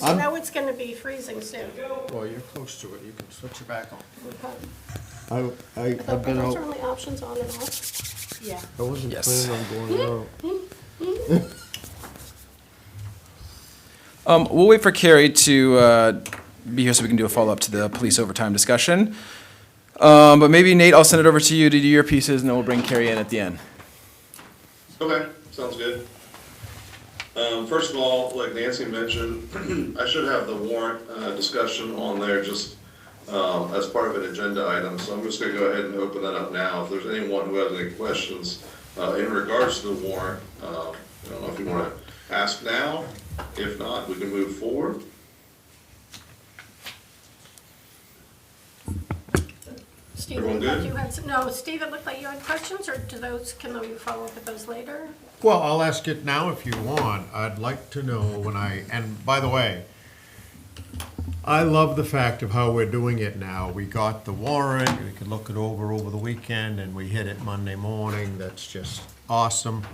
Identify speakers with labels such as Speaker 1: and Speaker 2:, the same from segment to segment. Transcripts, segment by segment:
Speaker 1: because you know it's gonna be freezing soon.
Speaker 2: Well, you're close to it, you can switch it back on.
Speaker 1: Okay.
Speaker 3: I,
Speaker 1: I thought
Speaker 3: I've been
Speaker 1: those
Speaker 3: out,
Speaker 1: are only options on and off.
Speaker 4: Yeah.
Speaker 3: I wasn't
Speaker 2: Yes.
Speaker 3: planning on going out.
Speaker 2: We'll wait for Carrie to be here so we can do a follow-up to the police overtime discussion. But maybe Nate, I'll send it over to you to do your pieces, and then we'll bring Carrie in at the end.
Speaker 5: Okay, sounds good. First of all, like Nancy mentioned, I should have the warrant discussion on there just as part of an agenda item, so I'm just gonna go ahead and open that up now. If there's anyone who has any questions in regards to the warrant, I don't know if you wanna ask now. If not, we can move forward.
Speaker 1: Steve,
Speaker 5: Everyone good?
Speaker 1: you had some, no, Steve, it looked like you had questions, or do those, can we follow up with those later?
Speaker 3: Well, I'll ask it now if you want. I'd like to know and by the way, I love the fact of how we're doing it now. We got the warrant, we could look it over the weekend, and we hit it Monday morning. That's just awesome.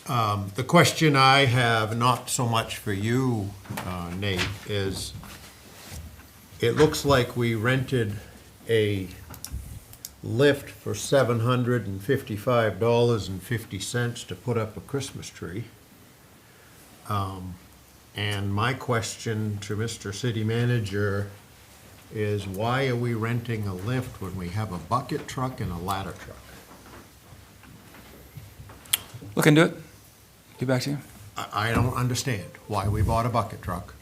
Speaker 3: The question I have, not so much for you, Nate, is it looks like we rented a lift for $755.50 to put up a Christmas tree. And my question to Mr. City Manager is, why are we renting a lift when we have a bucket truck and a ladder truck?
Speaker 2: Look into it. Get back to you.
Speaker 3: I don't understand why we bought a bucket truck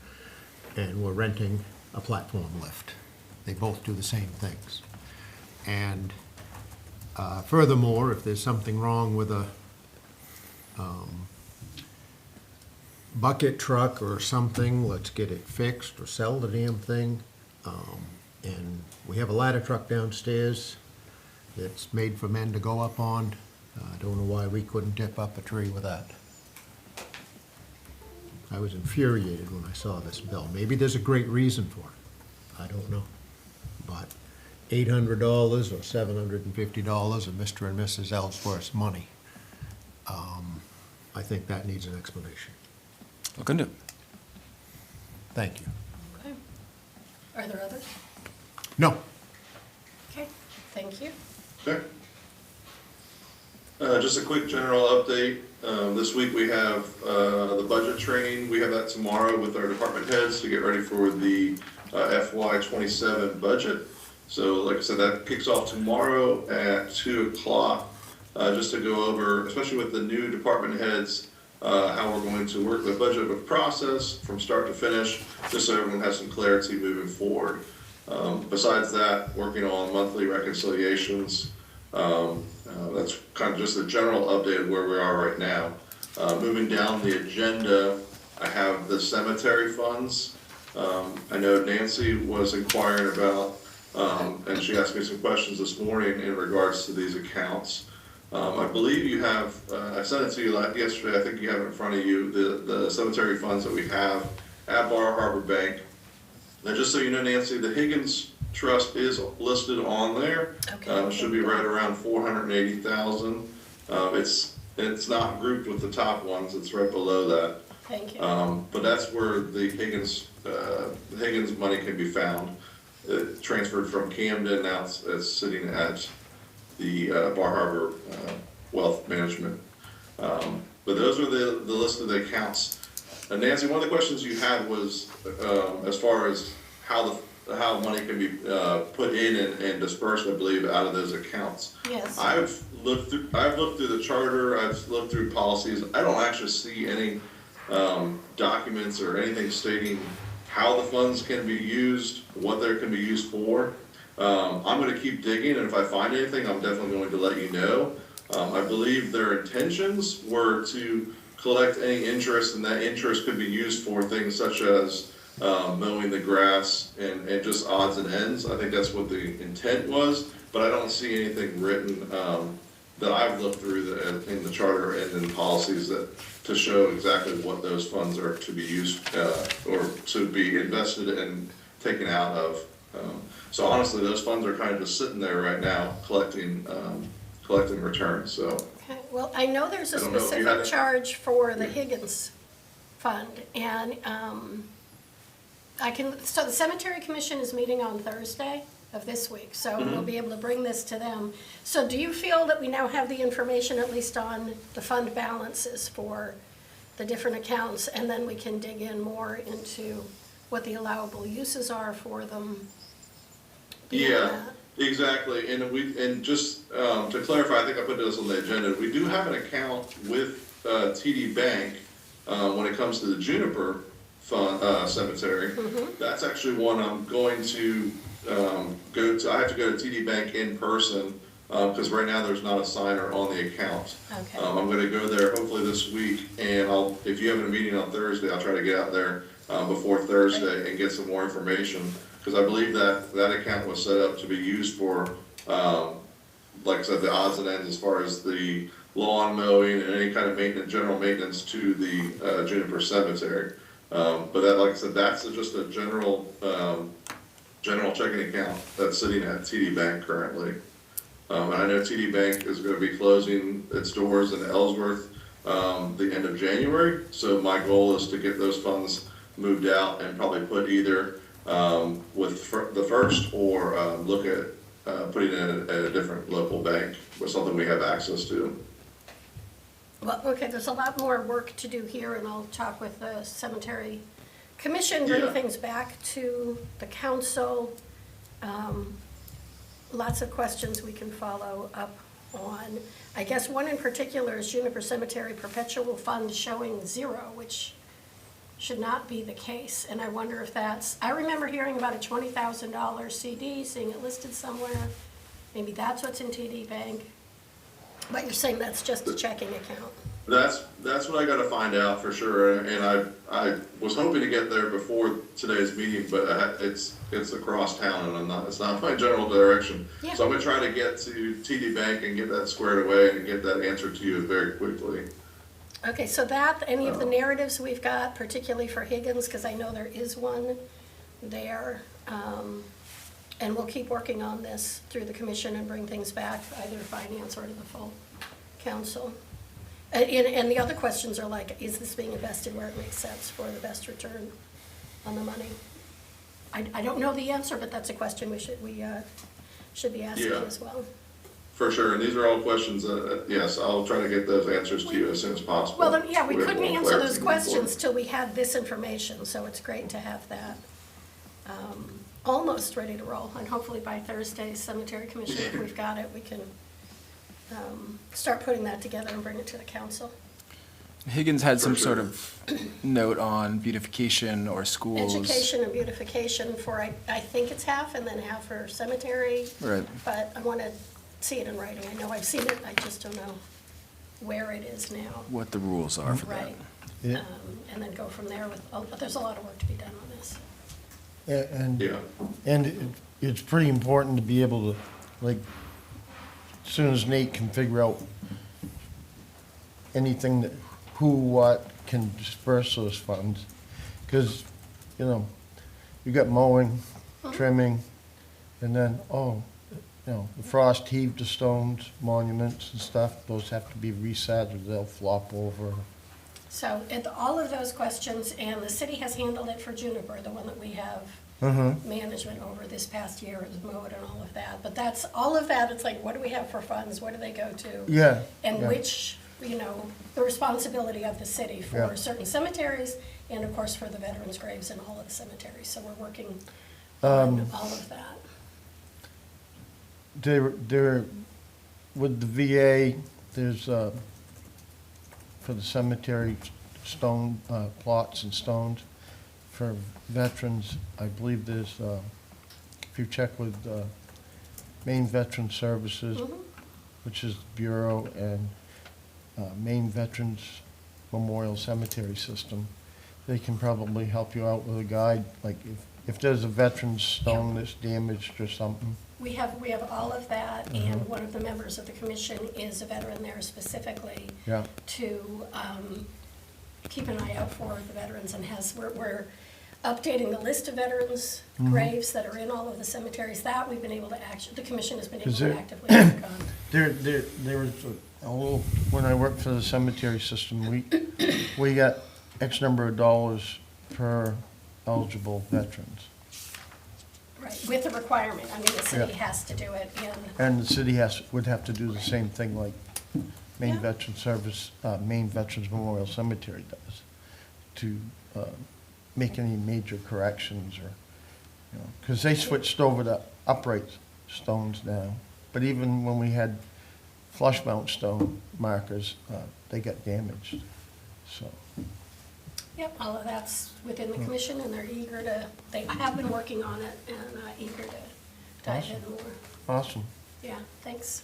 Speaker 3: and we're renting a platform lift. They both do the same things. And furthermore, if there's something wrong with a bucket truck or something, let's get it fixed or sell the damn thing. And we have a ladder truck downstairs that's made for men to go up on. I don't know why we couldn't dip up a tree with that. I was infuriated when I saw this bill. Maybe there's a great reason for it. I don't know. But $800 or $750 of Mr. and Mrs. Ellsworth's money, I think that needs an explanation.
Speaker 2: Look into it.
Speaker 3: Thank you.
Speaker 1: Okay. Are there others?
Speaker 3: No,
Speaker 1: Okay, thank you.
Speaker 5: Okay. Just a quick general update. This week we have the budget training. We have that tomorrow with our department heads to get ready for the FY '27 budget. So like I said, that kicks off tomorrow at 2 o'clock, just to go over, especially with the new department heads, how we're going to work the budget process from start to finish, just so everyone has some clarity moving forward. Besides that, working on monthly reconciliations. That's kind of just a general update of where we are right now. Moving down the agenda, I have the cemetery funds. I know Nancy was inquiring about, and she asked me some questions this morning in regards to these accounts. I believe you have, I sent it to you yesterday, I think you have it in front of you, the cemetery funds that we have at Bar Harbor Bank. Now, just so you know, Nancy, the Higgins Trust is listed on there.
Speaker 1: Okay.
Speaker 5: It should be right around 480,000. It's not grouped with the top ones, it's right below that.
Speaker 1: Thank you.
Speaker 5: But that's where the Higgins money can be found. It transferred from Camden, now it's sitting at the Bar Harbor Wealth Management. But those are the list of the accounts. And Nancy, one of the questions you had was as far as how money can be put in and dispersed, I believe, out of those accounts.
Speaker 1: Yes.
Speaker 5: I've looked through the charter, I've looked through policies. I don't actually see any documents or anything stating how the funds can be used, what they can be used for. I'm gonna keep digging, and if I find anything, I'm definitely going to let you know. I believe their intentions were to collect any interest, and that interest could be used for things such as mowing the grass and just odds and ends. I think that's what the intent was, but I don't see anything written that I've looked through in the charter and in policies to show exactly what those funds are to be used or to be invested and taken out of. So honestly, those funds are kind of just sitting there right now, collecting returns. So.
Speaker 1: Okay, well, I know there's a
Speaker 5: I don't know if you
Speaker 1: specific
Speaker 5: had it.
Speaker 1: charge for the Higgins Fund, and so the cemetery commission is meeting on Thursday of this week, so we'll be able to bring this to them. So do you feel that we now have the information at least on the fund balances for the different accounts, and then we can dig in more into what the allowable uses are for them?
Speaker 5: Yeah, exactly, and just to clarify, I think I put this on the agenda, we do have an account with TD Bank when it comes to the Juniper Fund, cemetery. That's actually one I'm going to go to, I have to go to TD Bank in person, because right now there's not a signer on the account.
Speaker 1: Okay.
Speaker 5: I'm gonna go there hopefully this week, and if you have a meeting on Thursday, I'll try to get out there before Thursday and get some more information, because I believe that account was set up to be used for, like I said, the odds and ends as far as the lawn mowing and any kind of maintenance, general maintenance to the Juniper Cemetery. But that, like I said, that's just a general checking account that's sitting at TD Bank currently. And I know TD Bank is gonna be closing its doors in Ellsworth, the end of January. So my goal is to get those funds moved out and probably put either, with the First or, look at, putting it at a different local bank with something we have access to.
Speaker 1: Well, okay, there's a lot more work to do here, and I'll talk with the cemetery commission, bring
Speaker 5: Yeah.
Speaker 1: things back to the council. Lots of questions we can follow up on. I guess one in particular is Juniper Cemetery Perpetual Fund showing zero, which should not be the case. And I wonder if that's, I remember hearing about a $20,000 CD, seeing it listed somewhere. Maybe that's what's in TD Bank. But you're saying that's just a checking account.
Speaker 5: That's what I gotta find out for sure, and I was hoping to get there before today's meeting, but it's across town and it's not my general direction.
Speaker 1: Yeah.
Speaker 5: So I'm gonna try to get to TD Bank and get that squared away and get that answer to you very quickly.
Speaker 1: Okay, so that, any of the narratives we've got, particularly for Higgins, because I know there is one there. And we'll keep working on this through the commission and bring things back, either to finance or to the full council. And the other questions are like, is this being invested where it makes sense for the best return on the money? I don't know the answer, but that's a question we should be asking
Speaker 5: Yeah.
Speaker 1: as well.
Speaker 5: For sure, and these are all questions that, yes, I'll try to get those answers to you as soon as possible.
Speaker 1: Well, then, yeah, we
Speaker 5: have
Speaker 1: couldn't
Speaker 5: more
Speaker 1: answer
Speaker 5: clarity
Speaker 1: those
Speaker 5: moving
Speaker 1: questions
Speaker 5: forward.
Speaker 1: till we had this information, so it's great to have that almost ready to roll. And hopefully by Thursday, cemetery commission, if we've got it, we can start putting that together and bring it to the council.
Speaker 2: Higgins had some
Speaker 5: For
Speaker 2: sort
Speaker 5: sure.
Speaker 2: of note on beautification or schools.
Speaker 1: Education and beautification for, I think it's half, and then half for cemetery.
Speaker 2: Right.
Speaker 1: But I want to see it in writing. I know I've seen it, I just don't know where it is now.
Speaker 2: What the rules are for that.
Speaker 1: Right.
Speaker 4: Yeah.
Speaker 1: And then go from there with, but there's a lot of work to be done on this.
Speaker 4: And,
Speaker 5: Yeah,
Speaker 4: it's pretty important to be able to, like, as soon as Nate can figure out anything that, who, what, can disperse those funds. Because, you got mowing, trimming, and then, the frost heaved the stones, monuments and stuff, those have to be reset or they'll flop over.
Speaker 1: So, all of those questions, and the city has handled it for Juniper, the one that we have management over this past year, is mowed and all of that. But that's, all of that, it's like, what do we have for funds, what do they go to?
Speaker 4: Yeah.
Speaker 1: And
Speaker 4: yeah.
Speaker 1: which, the responsibility of the city for
Speaker 4: Yeah.
Speaker 1: certain cemeteries, and of course for the veterans' graves in all of the cemeteries. So we're working on all of that.
Speaker 4: There, with the VA, there's, for the cemetery stone, plots and stones, for veterans, I believe there's, if you check with, Maine Veteran Services, which is the Bureau, and, Maine Veterans Memorial Cemetery System, they can probably help you out with a guide, like if there's a veteran's stone that's damaged or something.
Speaker 1: We have all of that, and one of the members of the commission is a veteran there specifically
Speaker 4: Yeah.
Speaker 1: to keep an eye out for the veterans, and we're updating the list of veterans' graves that are in all of the cemeteries. That we've been able to the commission has been able
Speaker 4: Is
Speaker 1: to
Speaker 4: there-
Speaker 1: actively work on.
Speaker 4: There was a little, when I worked for the cemetery system, we got X number of dollars per eligible veterans.
Speaker 1: Right, with the requirement, I mean, the city
Speaker 4: Yeah.
Speaker 1: has to do it in,
Speaker 4: And the city would have to do the same thing like Maine
Speaker 1: Yeah.
Speaker 4: Veteran Service, Maine Veterans Memorial Cemetery does, to make any major corrections or, because they switched over to upright stones now. But even when we had flush mount stone markers, they got damaged, so.
Speaker 1: yep, all of that's within the commission, and they're eager to, they have been working on it, and eager to dive in more.
Speaker 4: Awesome.
Speaker 1: Yeah, thanks.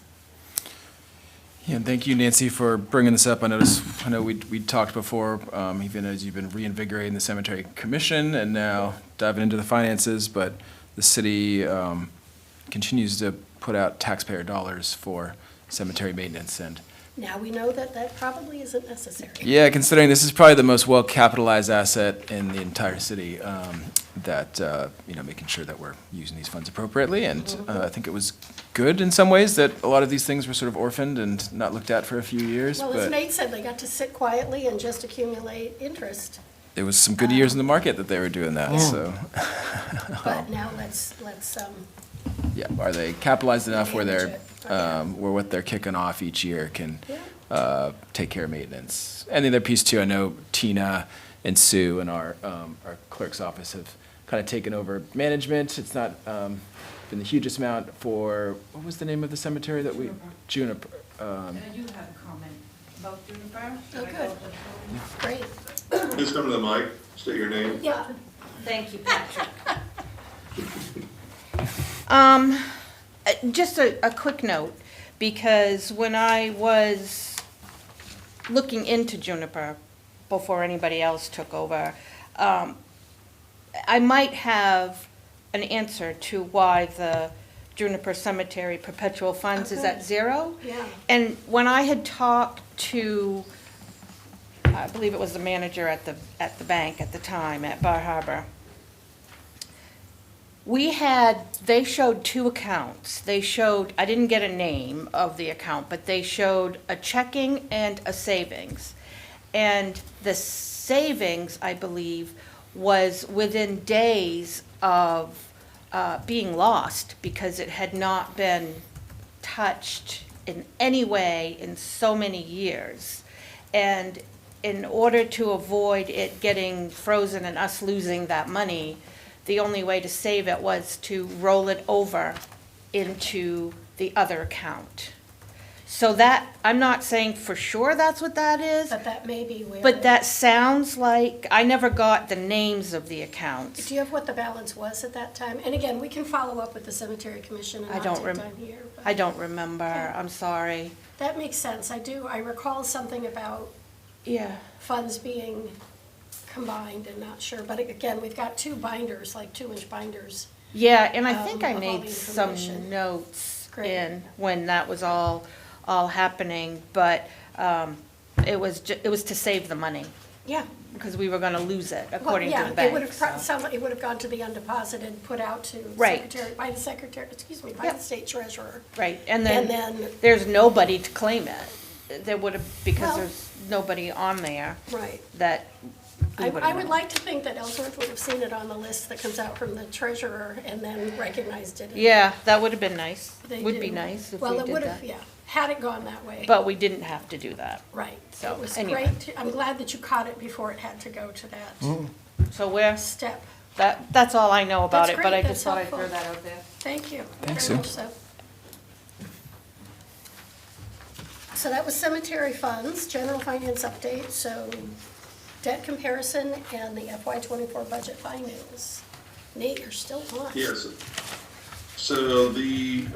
Speaker 2: Yeah, and thank you, Nancy, for bringing this up. I know we talked before, even as you've been reinvigorating the cemetery commission and now diving into the finances, but the city continues to put out taxpayer dollars for cemetery maintenance. And
Speaker 1: Now we know that that probably isn't necessary.
Speaker 2: yeah, considering this is probably the most well-capitalized asset in the entire city, making sure that we're using these funds appropriately. And I think it was good in some ways that a lot of these things were sort of orphaned and not looked at for a few years.
Speaker 1: Well, as
Speaker 2: But
Speaker 1: Nate said, they got to sit quietly and just accumulate interest,
Speaker 2: there was some good years in the market that they were doing that, so.
Speaker 1: but now let's,
Speaker 2: Yeah, are they capitalized enough where
Speaker 1: Manage
Speaker 2: they're,
Speaker 1: it. Okay.
Speaker 2: where what they're kicking off each year can
Speaker 1: Yeah.
Speaker 2: take care of maintenance? And the other piece too, I know Tina and Sue and our clerk's office have kind of taken over management. It's not been the hugest amount for, what was the name of the cemetery that we? Juniper.
Speaker 6: And I do have a comment about Juniper.
Speaker 1: Oh,
Speaker 6: Should I
Speaker 1: good.
Speaker 6: go to the podium?
Speaker 1: great.
Speaker 5: Please come to the mic, state your name.
Speaker 1: Yeah,
Speaker 6: Thank you, Patrick.
Speaker 7: Just a quick note, because when I was looking into Juniper before anybody else took over, I might have an answer to why the Juniper Cemetery perpetual funds is
Speaker 1: Okay.
Speaker 7: at zero.
Speaker 1: yeah.
Speaker 7: And when I had talked to, I believe it was the manager at the bank at the time, at Bar Harbor, they showed two accounts. They showed, I didn't get a name of the account, but they showed a checking and a savings. And the savings, I believe, was within days of being lost because it had not been touched in any way in so many years. And in order to avoid it getting frozen and us losing that money, the only way to save it was to roll it over into the other account. So that, I'm not saying for sure that's what that is,
Speaker 1: But that may be where.
Speaker 7: but that sounds like, I never got the names of the accounts.
Speaker 1: Do you have what the balance was at that time? And again, we can follow up with the cemetery commission and
Speaker 7: I
Speaker 1: not
Speaker 7: don't
Speaker 1: take
Speaker 7: rem-
Speaker 1: time here. but
Speaker 7: I don't remember, I'm sorry.
Speaker 1: That makes sense. I recall something about
Speaker 7: Yeah,
Speaker 1: funds being combined and not sure. But again, we've got two binders, like 2-inch binders.
Speaker 7: yeah, and I think I
Speaker 1: Of all the
Speaker 7: made some
Speaker 1: information.
Speaker 7: notes
Speaker 1: Great.
Speaker 7: in when that was all happening, but it was to save the money,
Speaker 1: Yeah.
Speaker 7: because we were gonna lose it,
Speaker 1: Well,
Speaker 7: according to
Speaker 1: yeah,
Speaker 7: the
Speaker 1: it would
Speaker 7: bank,
Speaker 1: have,
Speaker 7: so.
Speaker 1: it would have gone to the undeposited, put out to
Speaker 7: Right.
Speaker 1: secretary, by the secretary, excuse me, by
Speaker 7: Yep.
Speaker 1: the state treasurer.
Speaker 7: Right, and
Speaker 1: And
Speaker 7: then
Speaker 1: then,
Speaker 7: there's nobody to claim it. There would have, because
Speaker 1: Well-
Speaker 7: there's nobody on there
Speaker 1: right.
Speaker 7: that we
Speaker 1: I
Speaker 7: would
Speaker 1: I
Speaker 7: have
Speaker 1: would
Speaker 7: known.
Speaker 1: like to think that Ellsworth would have seen it on the list that comes out from the treasurer and then recognized it.
Speaker 7: Yeah, that would have been nice.
Speaker 1: They
Speaker 7: Would be
Speaker 1: do.
Speaker 7: nice if
Speaker 1: Well,
Speaker 7: we
Speaker 1: it
Speaker 7: did
Speaker 1: would have,
Speaker 7: that.
Speaker 1: yeah, had it gone that way.
Speaker 7: But we didn't have to do that.
Speaker 1: Right.
Speaker 7: So,
Speaker 1: It was
Speaker 7: anyway.
Speaker 1: great. I'm glad that you caught it before it had to go to that
Speaker 7: So we're,
Speaker 1: step.
Speaker 7: that's all I know about
Speaker 1: That's
Speaker 7: it, but I
Speaker 1: great,
Speaker 7: just thought I'd
Speaker 1: that's
Speaker 7: throw
Speaker 1: helpful.
Speaker 7: that out there.
Speaker 1: Thank you.
Speaker 2: Thanks,
Speaker 1: Very
Speaker 2: Sue.
Speaker 1: much so. So that was cemetery funds, general finance update, so debt comparison and the FY '24 budget findings. Nate, you're still on.
Speaker 5: Yes. So the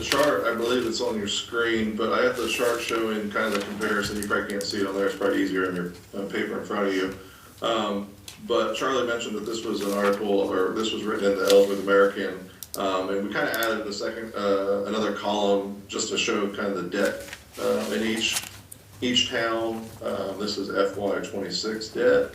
Speaker 5: chart, I believe it's on your screen, but I have the chart showing kind of the comparison. You probably can't see it on there. It's probably easier on your paper in front of you. But Charlie mentioned that this was an article, or this was written in the Ellsworth American. And we kind of added a second, another column just to show kind of the debt in each town. This is FY '26 debt.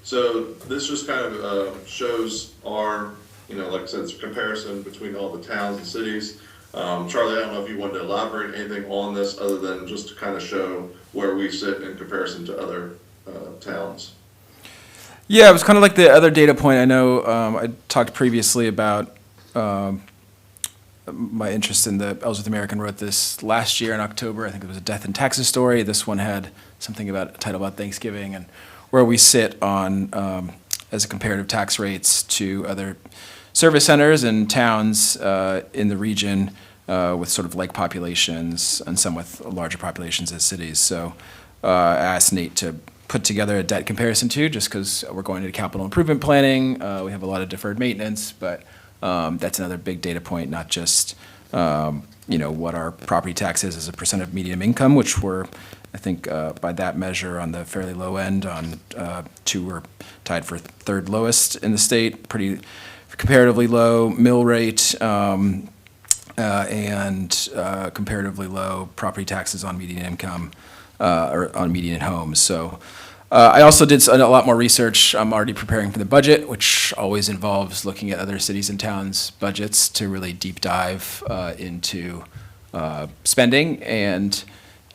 Speaker 5: So this just kind of shows our, like I said, it's a comparison between all the towns and cities. Charlie, I don't know if you wanted to elaborate anything on this other than just to kind of show where we sit in comparison to other towns.
Speaker 2: Yeah, it was kind of like the other data point. I know I talked previously about my interest in the Ellsworth American wrote this last year in October. I think it was a death in taxes story. This one had something about a title about Thanksgiving and where we sit on as a comparative tax rates to other service centers and towns in the region with sort of like populations and some with larger populations as cities. So I asked Nate to put together a debt comparison too, just because we're going into capital improvement planning. We have a lot of deferred maintenance, but that's another big data point, not just, what our property tax is as a percent of median income, which we're, I think, by that measure on the fairly low end. On two, we're tied for third lowest in the state, pretty comparatively low mill rate, and comparatively low property taxes on median income, or on median homes. So I also did a lot more research. I'm already preparing for the budget, which always involves looking at other cities and towns' budgets to really deep dive into spending. And,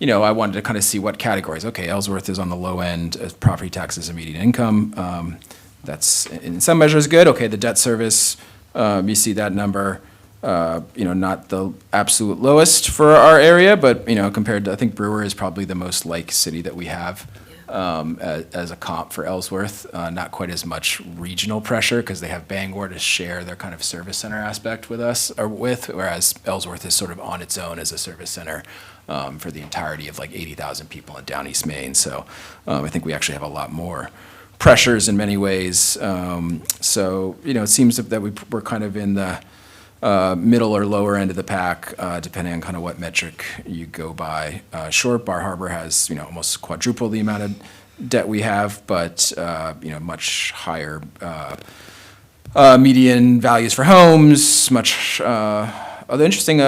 Speaker 2: I wanted to kind of see what categories. Okay, Ellsworth is on the low end of property taxes and median income. That's in some measures good. Okay, the debt service, you see that number. Not the absolute lowest for our area, but, compared to, I think Brewer is probably the most like city that we have as a comp for Ellsworth. Not quite as much regional pressure because they have Bangor to share their kind of service center aspect with us, whereas Ellsworth is sort of on its own as a service center for the entirety of like 80,000 people in Down East Maine. So I think we actually have a lot more pressures in many ways. So, it seems that we're kind of in the middle or lower end of the pack, depending on kind of what metric you go by. Sure, Bar Harbor has, almost quadruple the amount of debt we have, but, much higher median values for homes, much, although interesting,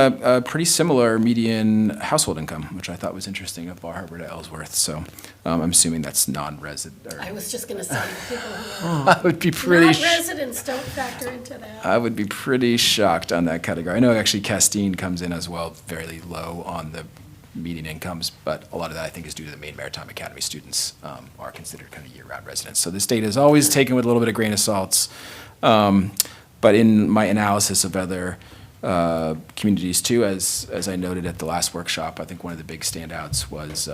Speaker 2: pretty similar median household income, which I thought was interesting of Bar Harbor to Ellsworth. So I'm assuming that's non-resident.
Speaker 1: I was just gonna say, people who
Speaker 2: I would be
Speaker 1: are
Speaker 2: pretty.
Speaker 1: not residents don't factor into that.
Speaker 2: I would be pretty shocked on that category. I know actually Castine comes in as well, very low on the median incomes, but a lot of that I think is due to the Maine Maritime Academy students are considered kind of year-round residents. So this data is always taken with a little bit of grain of salt. But in my analysis of other communities too, as I noted at the last workshop, I think one of the big standouts was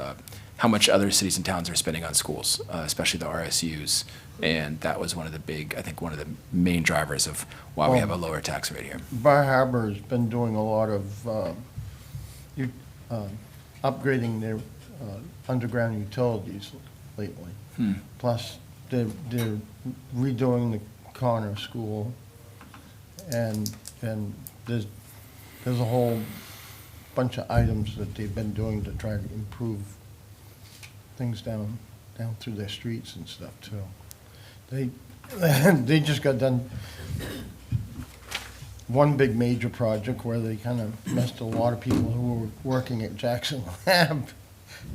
Speaker 2: how much other cities and towns are spending on schools, especially the RSUs. And that was one of the main drivers of why we have a lower tax rate here.
Speaker 4: Bar Harbor has been doing a lot of upgrading their underground utilities lately. Plus, they're redoing the Connor School, and there's a whole bunch of items that they've been doing to try to improve things down through their streets and stuff too. They just got done one big major project where they kind of messed a lot of people who were working at Jackson Lab,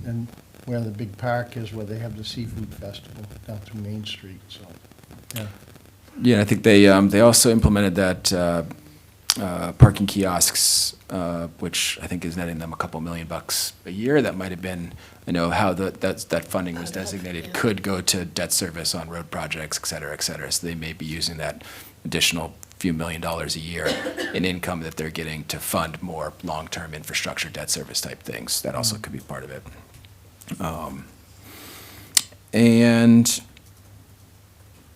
Speaker 4: and where the big park is, where they have the seafood festival down through Main Street, so, yeah.
Speaker 2: Yeah, I think they also implemented that parking kiosks, which I think is netting them a couple $1 million a year. That might have been, how that funding was designated, could go to debt service on road projects, et cetera, et cetera. So they may be using that additional few $1 million a year in income that they're getting to fund more long-term infrastructure debt service type things. That also could be part of it. And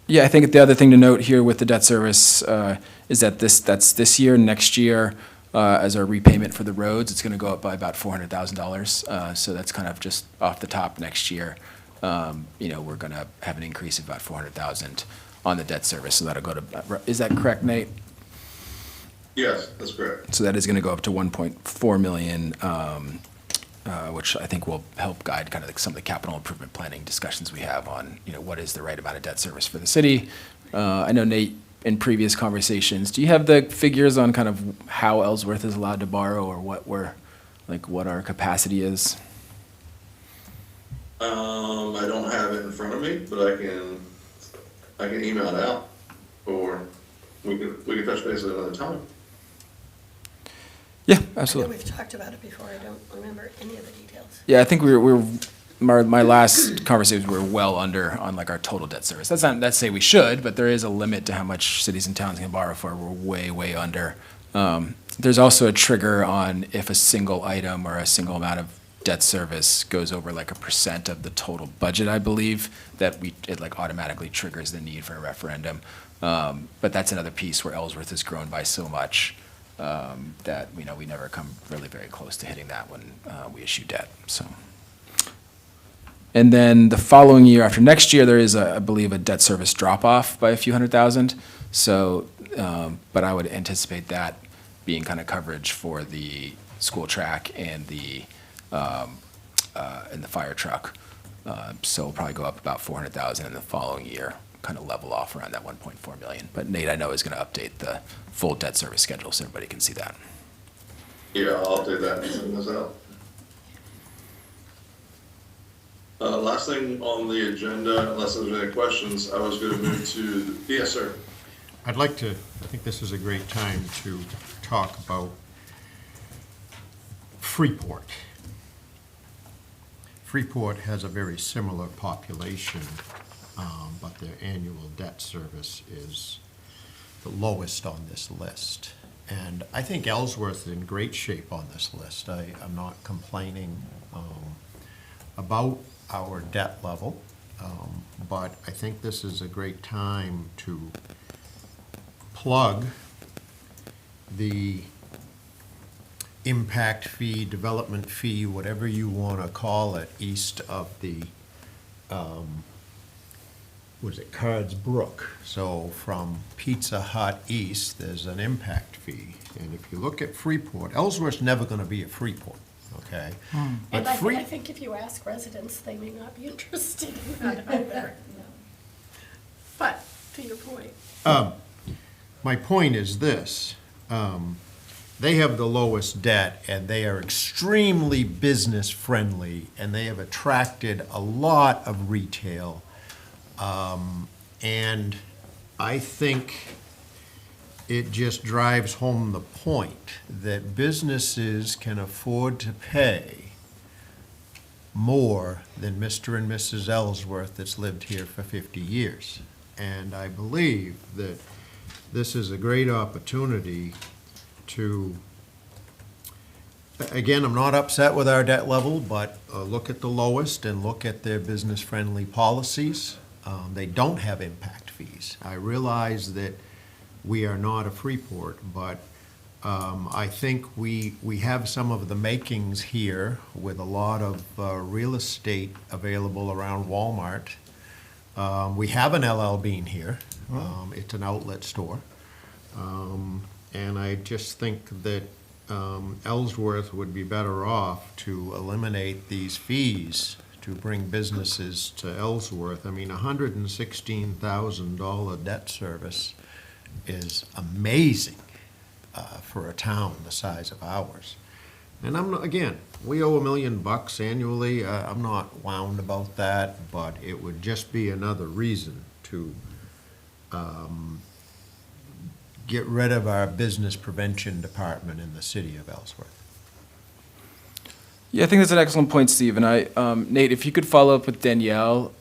Speaker 2: yeah, I think the other thing to note here with the debt service is that that's this year. Next year, as our repayment for the roads, it's going to go up by about $400,000. So that's kind of just off the top next year. We're going to have an increase of about $400,000 on the debt service. So that'll go to, is that correct, Nate?
Speaker 5: Yes, that's correct.
Speaker 2: So that is going to go up to 1.4 million, which I think will help guide kind of like some of the capital improvement planning discussions we have on, what is the right amount of debt service for the city. I know, Nate, in previous conversations, do you have the figures on kind of how Ellsworth is allowed to borrow, or what our capacity is?
Speaker 5: I don't have it in front of me, but I can email it out, or we can touch base at another time.
Speaker 2: Yeah,
Speaker 1: I know
Speaker 2: absolutely.
Speaker 1: we've talked about it before, I don't remember any of the details.
Speaker 2: Yeah, I think we were my last conversations were well under on like our total debt service. That's not, that's say we should, but there is a limit to how much cities and towns can borrow for. We're way, way under. There's also a trigger on if a single item or a single amount of debt service goes over like a % of the total budget, I believe, that it like automatically triggers the need for a referendum. But that's another piece where Ellsworth has grown by so much that, you know, we never come really very close to hitting that when we issue debt, so. And then the following year, after next year, there is, I believe, a debt service drop-off by a few $100,000. So, but I would anticipate that being kind of coverage for the school track and the fire truck. So we'll probably go up about 400,000 in the following year, kind of level off around that 1.4 million. But Nate, I know, is going to update the full debt service schedule so everybody can see that.
Speaker 5: Yeah, I'll update that and send this out. Last thing on the agenda, unless there's any questions, I was gonna move to, yes, sir.
Speaker 3: I'd like to, I think this is a great time to talk about Freeport. Freeport has a very similar population, but their annual debt service is the lowest on this list. And I think Ellsworth is in great shape on this list. I'm not complaining about our debt level, but I think this is a great time to plug the impact fee, development fee, whatever you want to call it, east of the, what is it, Cards Brook. So from Pizza Hut east, there's an impact fee. And if you look at Freeport, Ellsworth's never going to be a Freeport, okay?
Speaker 1: And
Speaker 3: But
Speaker 1: I think if you ask residents, they may not be interested in that either. But, to your point.
Speaker 3: My point is this, they have the lowest debt, and they are extremely business-friendly, and they have attracted a lot of retail. And I think it just drives home the point that businesses can afford to pay more than Mr. and Mrs. Ellsworth that's lived here for 50 years. And I believe that this is a great opportunity to, again, I'm not upset with our debt level, but look at the lowest and look at their business-friendly policies. They don't have impact fees. I realize that we are not a Freeport, but I think we have some of the makings here with a lot of real estate available around Walmart. We have an LL Bean here. It's an outlet store. And I just think that Ellsworth would be better off to eliminate these fees to bring businesses to Ellsworth. I mean, $116,000 debt service is amazing for a town the size of ours. And I'm not, again, we owe $1 million annually. I'm not wound about that, but it would just be another reason to get rid of our business prevention department in the city of Ellsworth.
Speaker 2: Yeah, I think that's an excellent point, Steve. And Nate, if you could follow up with Danielle,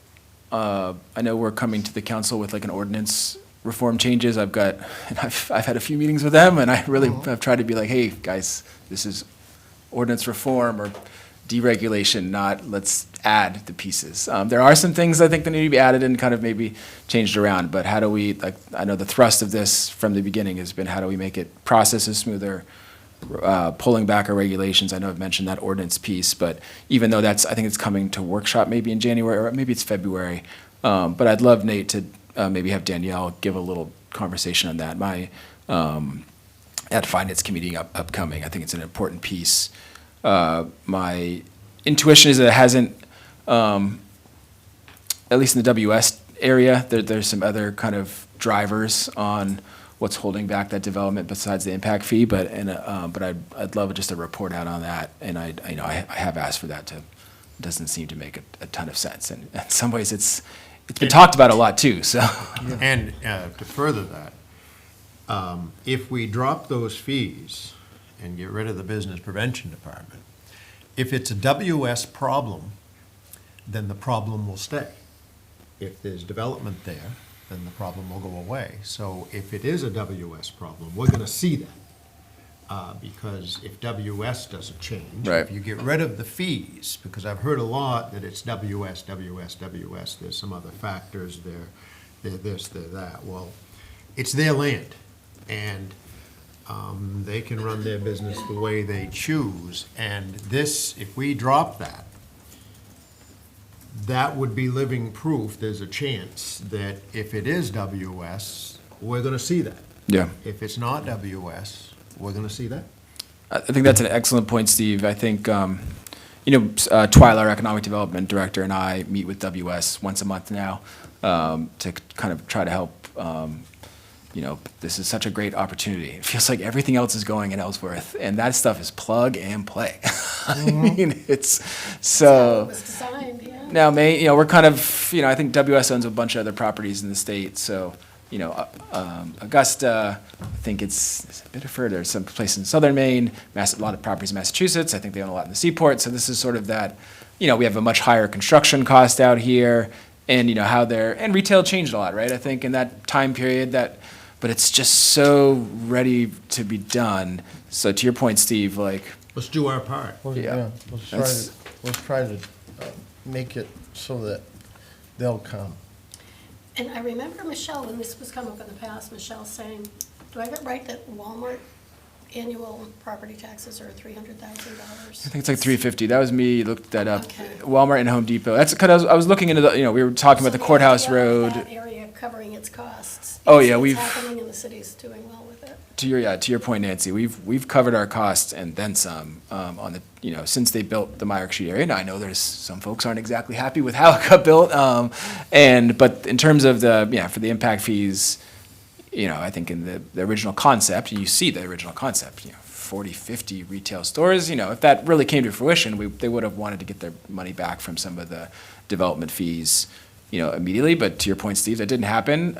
Speaker 2: I know we're coming to the council with like an ordinance reform changes. I've had a few meetings with them, and I really have tried to be like, hey, guys, this is ordinance reform or deregulation, not let's add the pieces. There are some things I think that need to be added and kind of maybe changed around, but how do we, like, I know the thrust of this from the beginning has been how do we make it processes smoother, pulling back our regulations. I know I've mentioned that ordinance piece, but even though I think it's coming to workshop maybe in January, or maybe it's February. But I'd love Nate to maybe have Danielle give a little conversation on that. At Finance Committee upcoming, I think it's an important piece. My intuition is that it hasn't, at least in the WS area, there's some other kind of drivers on what's holding back that development besides the impact fee, but I'd love just a report out on that, and I have asked for that. It doesn't seem to make a ton of sense, and in some ways it's been talked about a lot too. So,
Speaker 3: And to further that, if we drop those fees and get rid of the business prevention department, if it's a WS problem, then the problem will stay. If there's development there, then the problem will go away. So if it is a WS problem, we're gonna see that. Because if WS doesn't change,
Speaker 2: Right.
Speaker 3: if you get rid of the fees, because I've heard a lot that it's WS, there's some other factors there, they're this, they're that. Well, it's their land, and they can run their business the way they choose. And this, if we drop that, that would be living proof, there's a chance that if it is WS, we're gonna see that.
Speaker 2: Yeah.
Speaker 3: If it's not WS, we're gonna see that.
Speaker 2: I think that's an excellent point, Steve. I think, Twyla, our Economic Development Director, and I meet with WS once a month now to kind of try to help. This is such a great opportunity. It feels like everything else is going in Ellsworth, and that stuff is plug and play. I mean, it's
Speaker 1: It
Speaker 2: so.
Speaker 1: was designed, yeah.
Speaker 2: Now, we're kind of, I think WS owns a bunch of other properties in the state, so, Augusta, I think it's Biddeford, there's some place in southern Maine, a lot of properties in Massachusetts, I think they own a lot in the Seaport, so this is sort of that, we have a much higher construction cost out here, and, and retail changed a lot, right, I think, in that time period, but it's just so ready to be done. So to your point, Steve,
Speaker 3: Let's do our part.
Speaker 4: Well,
Speaker 2: Yeah.
Speaker 4: yeah,
Speaker 2: That's-
Speaker 4: let's try to make it so that they'll come.
Speaker 1: And I remember Michelle, when this was come up in the past, Michelle saying, do I have it right that Walmart annual property taxes are $300,000?
Speaker 2: I think it's like 350. That was me, looked that up.
Speaker 1: Okay.
Speaker 2: Walmart and Home Depot. That's because I was looking into we were talking about the courthouse road.
Speaker 1: That area covering its costs.
Speaker 2: Oh, yeah,
Speaker 1: It's happening and the city's doing well with it.
Speaker 2: To your point, Nancy, we've covered our costs and then some on the since they built the Myrick Street area. Now I know there's some folks aren't exactly happy with how it got built, but in terms of for the impact fees, I think in the original concept, you see the original concept, 40, 50 retail stores. If that really came to fruition, they would have wanted to get their money back from some of the development fees. Immediately, but to your point, Steve, that didn't happen.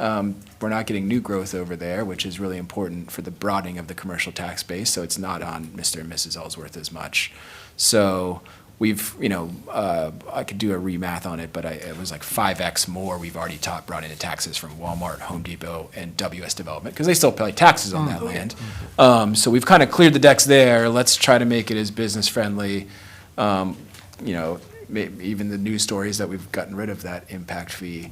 Speaker 2: We're not getting new growth over there, which is really important for the broadening of the commercial tax base, so it's not on Mr. and Mrs. Ellsworth as much. So we've, I could do a remath on it, but it was like 5x more we've already brought into taxes from Walmart, Home Depot, and WS Development, because they still pay taxes on that land. So we've kind of cleared the decks there. Let's try to make it as business-friendly, even the news stories that we've gotten rid of that impact fee.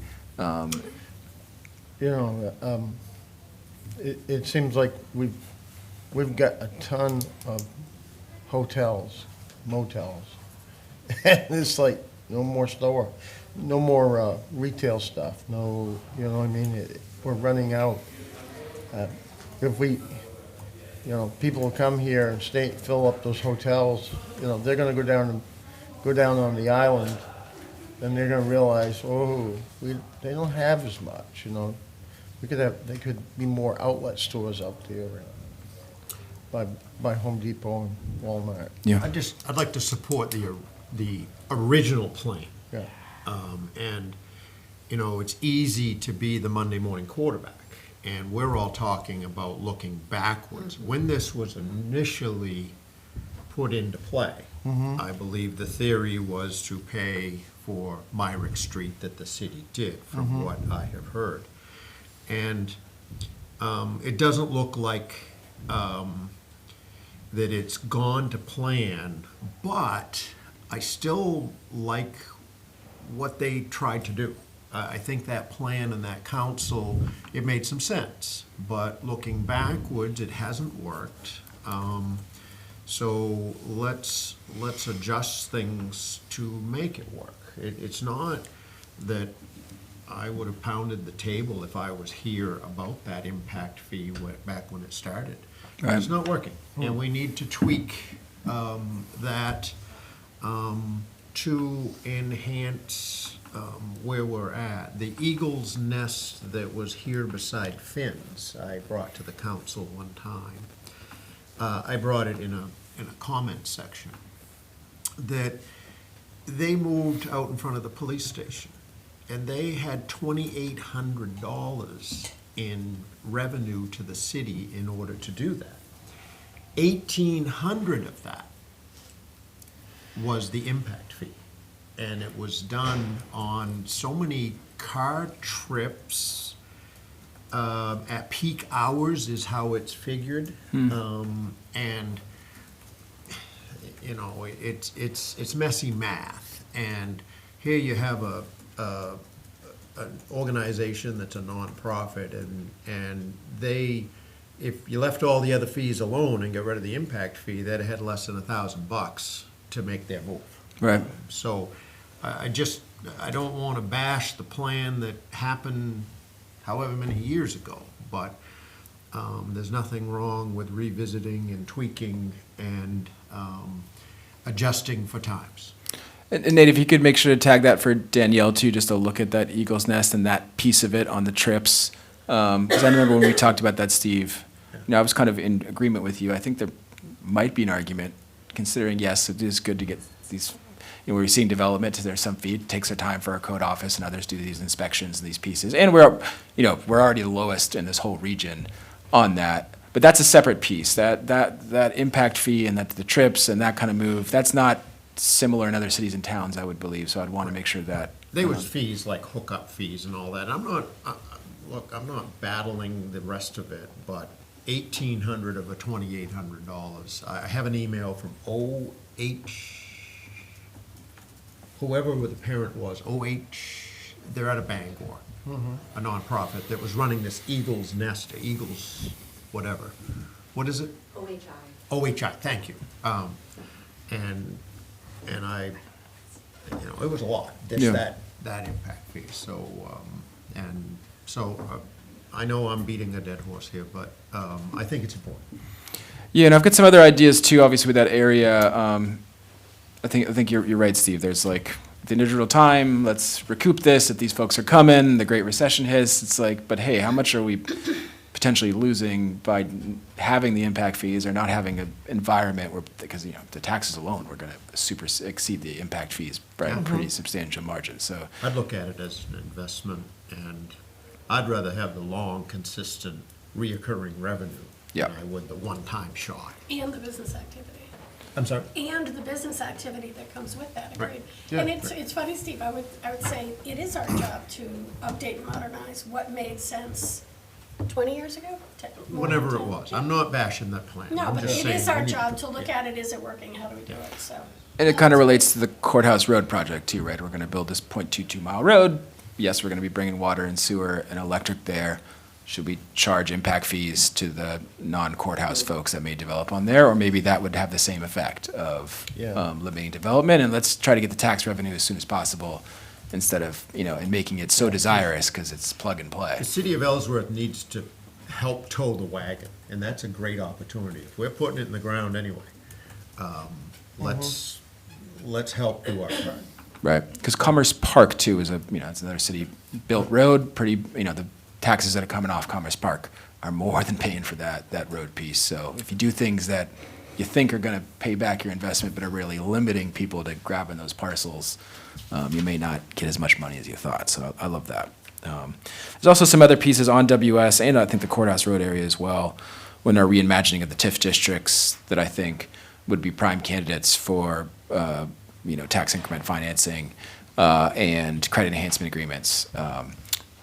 Speaker 4: It seems like we've got a ton of hotels, motels. And it's like, no more store, no more retail stuff, no, we're running out. If we, people will come here and fill up those hotels, they're gonna go down on the island, then they're gonna realize, they don't have as much, they could be more outlet stores out there by Home Depot and Walmart.
Speaker 2: Yeah.
Speaker 3: I'd like to support the original plan.
Speaker 4: Yeah.
Speaker 3: And, it's easy to be the Monday morning quarterback. And we're all talking about looking backwards. When this was initially put into play, I believe the theory was to pay for Myrick Street that the city did, from what I have heard. And it doesn't look like that it's gone to plan, but I still like what they tried to do. I think that plan and that council, it made some sense, but looking backwards, it hasn't worked. So let's adjust things to make it work. It's not that I would have pounded the table if I was here about that impact fee back when it started.
Speaker 2: Right.
Speaker 3: It's not working, and we need to tweak that to enhance where we're at. The eagle's nest that was here beside Finn's, I brought to the council one time. I brought it in a comment section, that they moved out in front of the police station, and they had $2,800 in revenue to the city in order to do that. 1,800 of that was the impact fee. and it was done on so many car trips at peak hours is how it's figured. And, you know, it's messy math. And here you have an organization that's a nonprofit, and they, if you left all the other fees alone and got rid of the impact fee, they'd have had less than $1,000 to make their move.
Speaker 2: Right.
Speaker 3: So I don't want to bash the plan that happened however many years ago, but there's nothing wrong with revisiting and tweaking and adjusting for times.
Speaker 2: And Nate, if you could make sure to tag that for Danielle too, just to look at that Eagle's Nest and that piece of it on the trips. Because I remember when we talked about that, Steve, you know, I was kind of in agreement with you. I think there might be an argument, considering, yes, it is good to get these, you know, we're seeing development, there's some fee, it takes their time for our code office and others do these inspections and these pieces. And we're already the lowest in this whole region on that. But that's a separate piece. That impact fee and the trips and that kind of move, that's not similar in other cities and towns, I would believe. So I'd want to make sure that.
Speaker 3: There was fees like hookup fees and all that. I'm not battling the rest of it, but $1,800 of a $2,800. I have an email from whoever the parent was, they're out of Bangor, a nonprofit that was running this Eagle's Nest, Eagles, whatever. What is it? OHI, thank you. And I, you know, it was a lot,
Speaker 2: Yeah.
Speaker 3: that impact fee, so, I know I'm beating a dead horse here, but, I think it's important.
Speaker 2: Yeah, and I've got some other ideas too, obviously with that area. I think you're right, Steve. There's like the individual time, let's recoup this. If these folks are coming, the Great Recession hits, it's like, but hey, how much are we potentially losing by having the impact fees or not having an environment where, because, you know, the taxes alone, we're going to super exceed the impact fees by a pretty substantial margin, so.
Speaker 3: I'd look at it as an investment, and I'd rather have the long, consistent, reoccurring revenue
Speaker 2: Yeah.
Speaker 3: than I would the one-time shot.
Speaker 1: And the business activity.
Speaker 3: I'm sorry?
Speaker 1: And the business activity that comes with that,
Speaker 3: Right.
Speaker 1: agreed.
Speaker 4: Yeah.
Speaker 1: And it's funny, Steve, I would say it is our job to update and modernize what made sense 20 years ago? More than
Speaker 3: Whatever it
Speaker 1: 10?
Speaker 3: was. I'm not bashing that plan.
Speaker 1: No,
Speaker 3: I'm
Speaker 1: but
Speaker 3: just
Speaker 1: it
Speaker 3: saying
Speaker 1: is
Speaker 3: we
Speaker 1: our
Speaker 3: need to
Speaker 1: job
Speaker 3: put-
Speaker 1: to look at it, is it working, how do we do it, so.
Speaker 2: And it kind of relates to the Courthouse Road project too, right? We're going to build this .22 mile road. Yes, we're going to be bringing water and sewer and electric there. Should we charge impact fees to the non-courthouse folks that may develop on there? Or maybe that would have the same effect of
Speaker 4: Yeah.
Speaker 2: limiting development, and let's try to get the tax revenue as soon as possible instead of, you know, and making it so desirous because it's plug and play.
Speaker 3: The city of Ellsworth needs to help tow the wagon, and that's a great opportunity. If we're putting it in the ground anyway, let's help do our part.
Speaker 2: Right, because Commerce Park too is it's another city-built road, pretty, the taxes that are coming off Commerce Park are more than paying for that road piece. So if you do things that you think are gonna pay back your investment, but are really limiting people to grabbing those parcels, you may not get as much money as you thought, so I love that. There's also some other pieces on WS, and I think the Courthouse Road area as well, when our reimagining of the TIF districts that I think would be prime candidates for, tax increment financing and credit enhancement agreements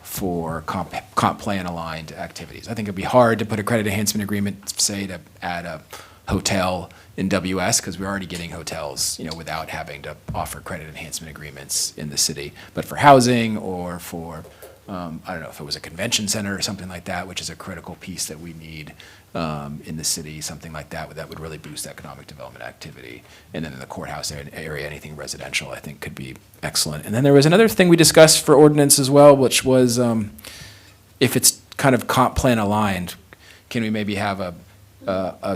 Speaker 2: for comp plan aligned activities. I think it'd be hard to put a credit enhancement agreement, say, to add a hotel in WS, because we're already getting hotels, without having to offer credit enhancement agreements in the city. But for housing or for, I don't know, if it was a convention center or something like that, which is a critical piece that we need in the city, something like that would really boost economic development activity. And then in the courthouse area, anything residential, I think, could be excellent. And then there was another thing we discussed for ordinance as well, which was if it's kind of comp plan aligned, can we maybe have a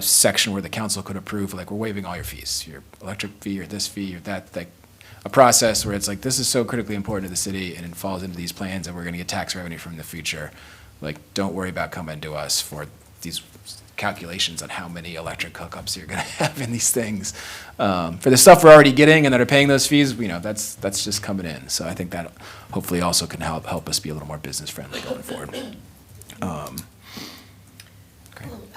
Speaker 2: section where the council could approve, like, we're waiving all your fees, your electric fee, or this fee, or that, like, a process where it's like, this is so critically important to the city, and it falls into these plans, and we're gonna get tax revenue from the future. Like, don't worry about coming to us for these calculations on how many electric hookups you're gonna have in these things. For the stuff we're already getting and that are paying those fees, that's just coming in. So I think that hopefully also can help us be a little more business friendly going forward.
Speaker 1: How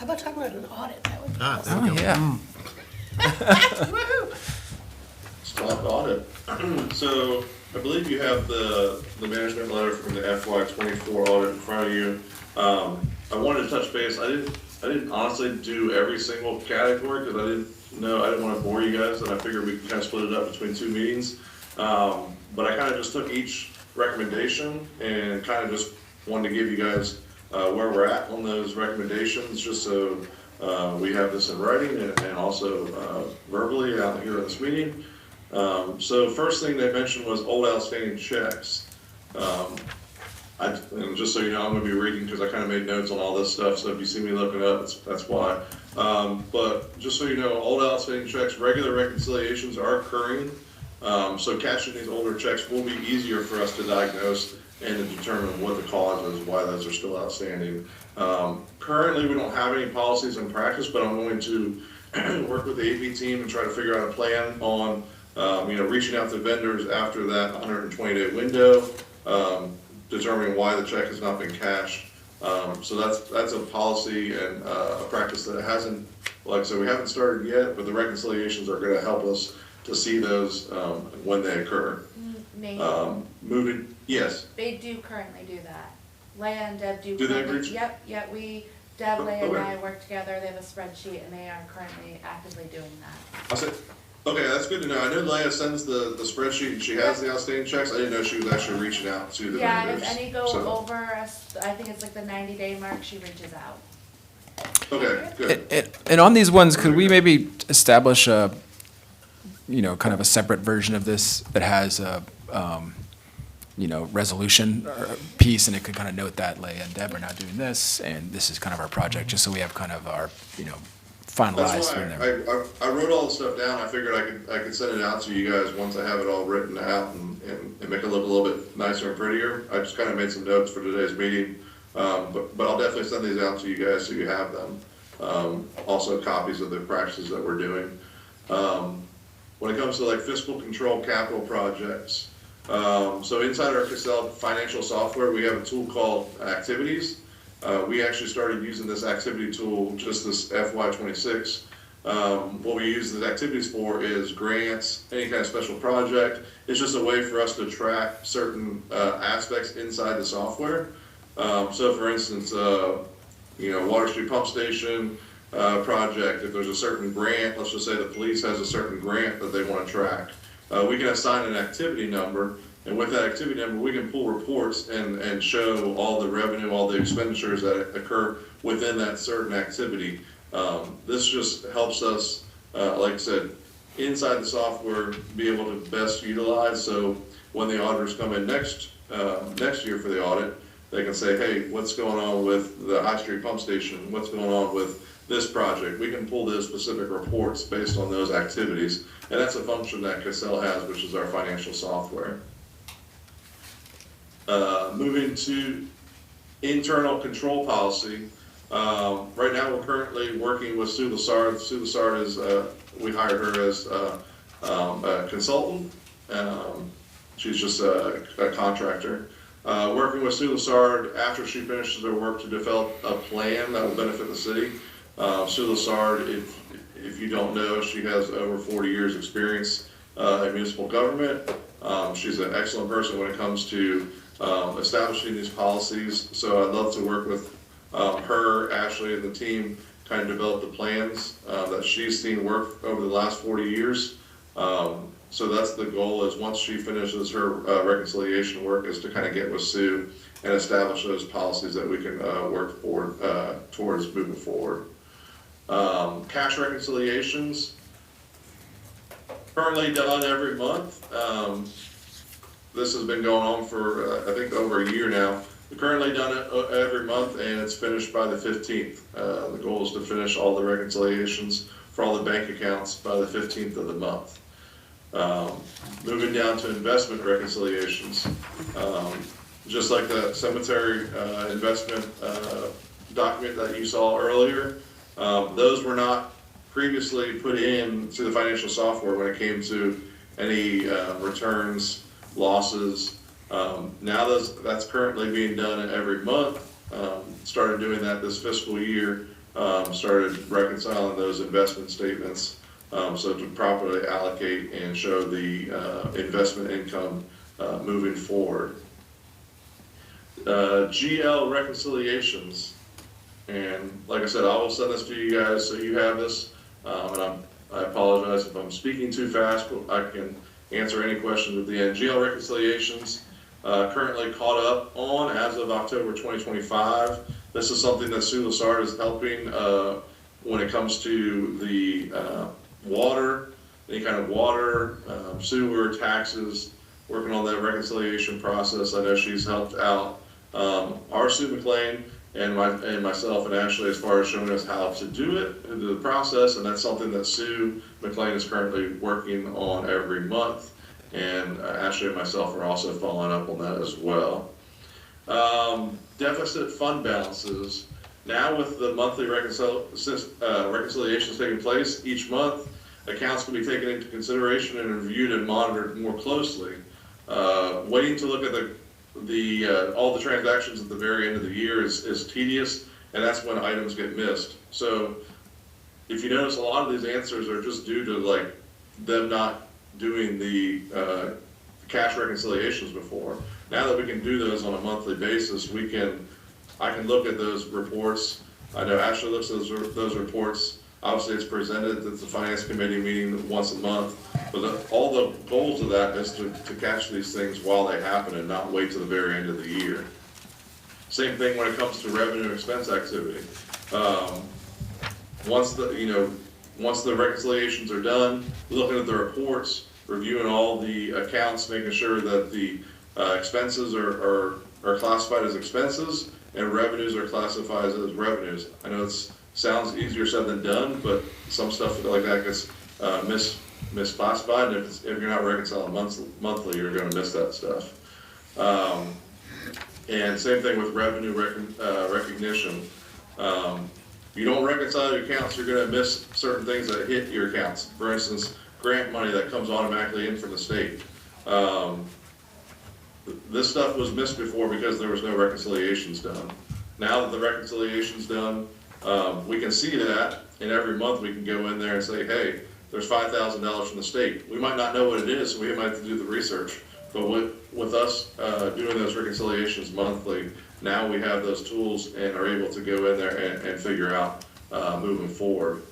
Speaker 1: about talking about an audit? That would be
Speaker 3: Ah,
Speaker 1: awesome.
Speaker 3: there we go.
Speaker 2: Yeah.
Speaker 1: Woohoo!
Speaker 5: Still audit. So I believe you have the management letter from the FY '24 audit in front of you. I wanted to touch base. I didn't honestly do every single category because I didn't want to bore you guys, and I figured we could kind of split it up between 2 meetings. But I kind of just took each recommendation and kind of just wanted to give you guys where we're at on those recommendations, just so we have this in writing and also verbally out here at this meeting. So first thing they mentioned was old outstanding checks. And just so you know, I'm gonna be reading because I kind of made notes on all this stuff, so if you see me looking up, that's why. But just so you know, old outstanding checks, regular reconciliations are occurring. So catching these older checks will be easier for us to diagnose and to determine what the cause is, why those are still outstanding. Currently, we don't have any policies in practice, but I'm going to work with the AP team and try to figure out a plan on, reaching out to vendors after that 120-day window, determining why the check has not been cashed. So that's a policy and a practice that hasn't, like I said, we haven't started yet, but the reconciliations are gonna help us to see those when they occur.
Speaker 8: Nate,
Speaker 5: Yes,
Speaker 8: they do currently do that. Leah and Deb do.
Speaker 5: Do they
Speaker 8: currently-
Speaker 5: reach-
Speaker 8: Yep, Deb, Leah and
Speaker 5: Okay.
Speaker 8: I work together, they have a spreadsheet and they are currently actively doing that.
Speaker 5: I said, okay, that's good to know. I know Leah sends the spreadsheet and she has the outstanding checks. I didn't know she was actually reaching out to the
Speaker 8: Yeah,
Speaker 5: vendors.
Speaker 8: if any go
Speaker 5: So,
Speaker 8: over, I think it's like the 90-day mark, she reaches out.
Speaker 5: okay, good.
Speaker 2: And on these ones, could we maybe establish a, kind of a separate version of this that has a, resolution piece, and it could kind of note that Leah and Deb are now doing this, and this is kind of our project, just so we have kind of our, finalized
Speaker 5: That's
Speaker 2: in
Speaker 5: why
Speaker 2: there.
Speaker 5: I wrote all the stuff down. I figured I could send it out to you guys once I have it all written out and make it look a little bit nicer and prettier. I just kind of made some notes for today's meeting. But I'll definitely send these out to you guys so you have them. Also copies of the practices that we're doing. When it comes to like fiscal control capital projects, so inside our Cassell financial software, we have a tool called Activities. We actually started using this activity tool just this FY '26. What we use the activities for is grants, any kind of special project. It's just a way for us to track certain aspects inside the software. So for instance, Water Street Pump Station project, if there's a certain grant, let's just say the police has a certain grant that they want to track, we can assign an activity number, and with that activity number, we can pull reports and show all the revenue, all the expenditures that occur within that certain activity. This just helps us, like I said, inside the software, be able to best utilize, so when the auditors come in next year for the audit, they can say, hey, what's going on with the High Street Pump Station? What's going on with this project? We can pull those specific reports based on those activities. And that's a function that Cassell has, which is our financial software. Moving to internal control policy. Right now, we're currently working with Sue Lassard. Sue Lassard is, we hired her as a consultant. She's just a contractor. Working with Sue Lassard after she finishes her work to develop a plan that will benefit the city. Sue Lassard, if you don't know, she has over 40 years experience in municipal government. She's an excellent person when it comes to establishing these policies. So I'd love to work with her, Ashley, and the team, kind of develop the plans that she's seen work over the last 40 years. So that's the goal, is once she finishes her reconciliation work, is to kind of get with Sue and establish those policies that we can work forward towards moving forward. Cash reconciliations, currently done every month. This has been going on for, I think, over a year now. We currently done it every month, and it's finished by the 15th. The goal is to finish all the reconciliations for all the bank accounts by the 15th of the month. Moving down to investment reconciliations. Just like the cemetery investment document that you saw earlier, those were not previously put in to the financial software when it came to any returns, losses. Now that's currently being done every month. Started doing that this fiscal year. Started reconciling those investment statements So to properly allocate and show the investment income moving forward. GL reconciliations, and like I said, I will send this to you guys so you have this. I apologize if I'm speaking too fast, but I can answer any questions at the end. GL reconciliations, currently caught up on as of October 2025. This is something that Sue Lassard is helping when it comes to the water, any kind of water, sewer, taxes, working on that reconciliation process. I know she's helped out our Sue McLean and myself and Ashley as far as showing us how to do it into the process, and that's something that Sue McLean is currently working on every month, and Ashley and myself are also following up on that as well. Deficit fund balances. Now with the monthly reconciliations taking place each month, accounts can be taken into consideration and reviewed and monitored more closely. Waiting to look at all the transactions at the very end of the year is tedious, and that's when items get missed. So if you notice, a lot of these answers are just due to like them not doing the cash reconciliations before. Now that we can do those on a monthly basis, I can look at those reports. I know Ashley looks at those reports. Obviously, it's presented at the finance committee meeting once a month, but all the goals of that is to catch these things while they happen and not wait to the very end of the year. Same thing when it comes to revenue and expense activity. Once the reconciliations are done, looking at the reports, reviewing all the accounts, making sure that the expenses are classified as expenses and revenues are classified as revenues. I know it sounds easier said than done, but some stuff like that gets misclassified, and if you're not reconciling monthly, you're going to miss that stuff. And same thing with revenue recognition. You don't reconcile your accounts, you're going to miss certain things that hit your accounts. For instance, grant money that comes automatically in from the state. This stuff was missed before because there was no reconciliations done. Now that the reconciliation's done, we can see that, and every month we can go in there and say, hey, there's $5,000 from the state. We might not know what it is, so we might have to do the research. But with us doing those reconciliations monthly, now we have those tools and are able to go in there and figure out moving forward.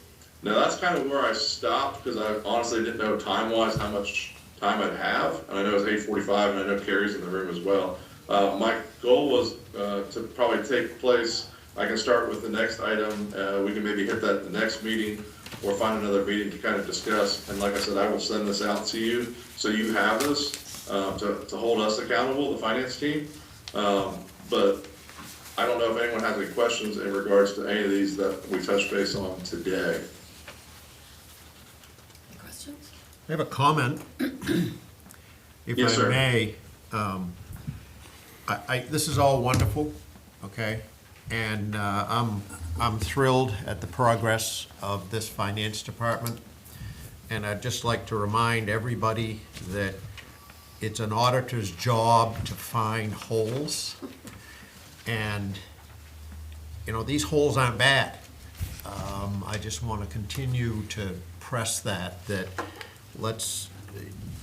Speaker 5: Now that's kind of where I stopped, because I honestly didn't know time-wise how much time I'd have. And I know it's 8:45, and I know Carrie's in the room as well. My goal was to probably take place. I can start with the next item. We can maybe hit that at the next meeting or find another meeting to kind of discuss. And like I said, I will send this out to you so you have this to hold us accountable, the finance team. But I don't know if anyone has any questions in regards to any of these that we touched base on today.
Speaker 1: Questions?
Speaker 3: I have a comment, if
Speaker 5: Yes,
Speaker 3: I
Speaker 5: sir.
Speaker 3: may. This is all wonderful, okay? And I'm thrilled at the progress of this finance department. And I'd just like to remind everybody that it's an auditor's job to find holes. And, these holes aren't bad. I just want to continue to press that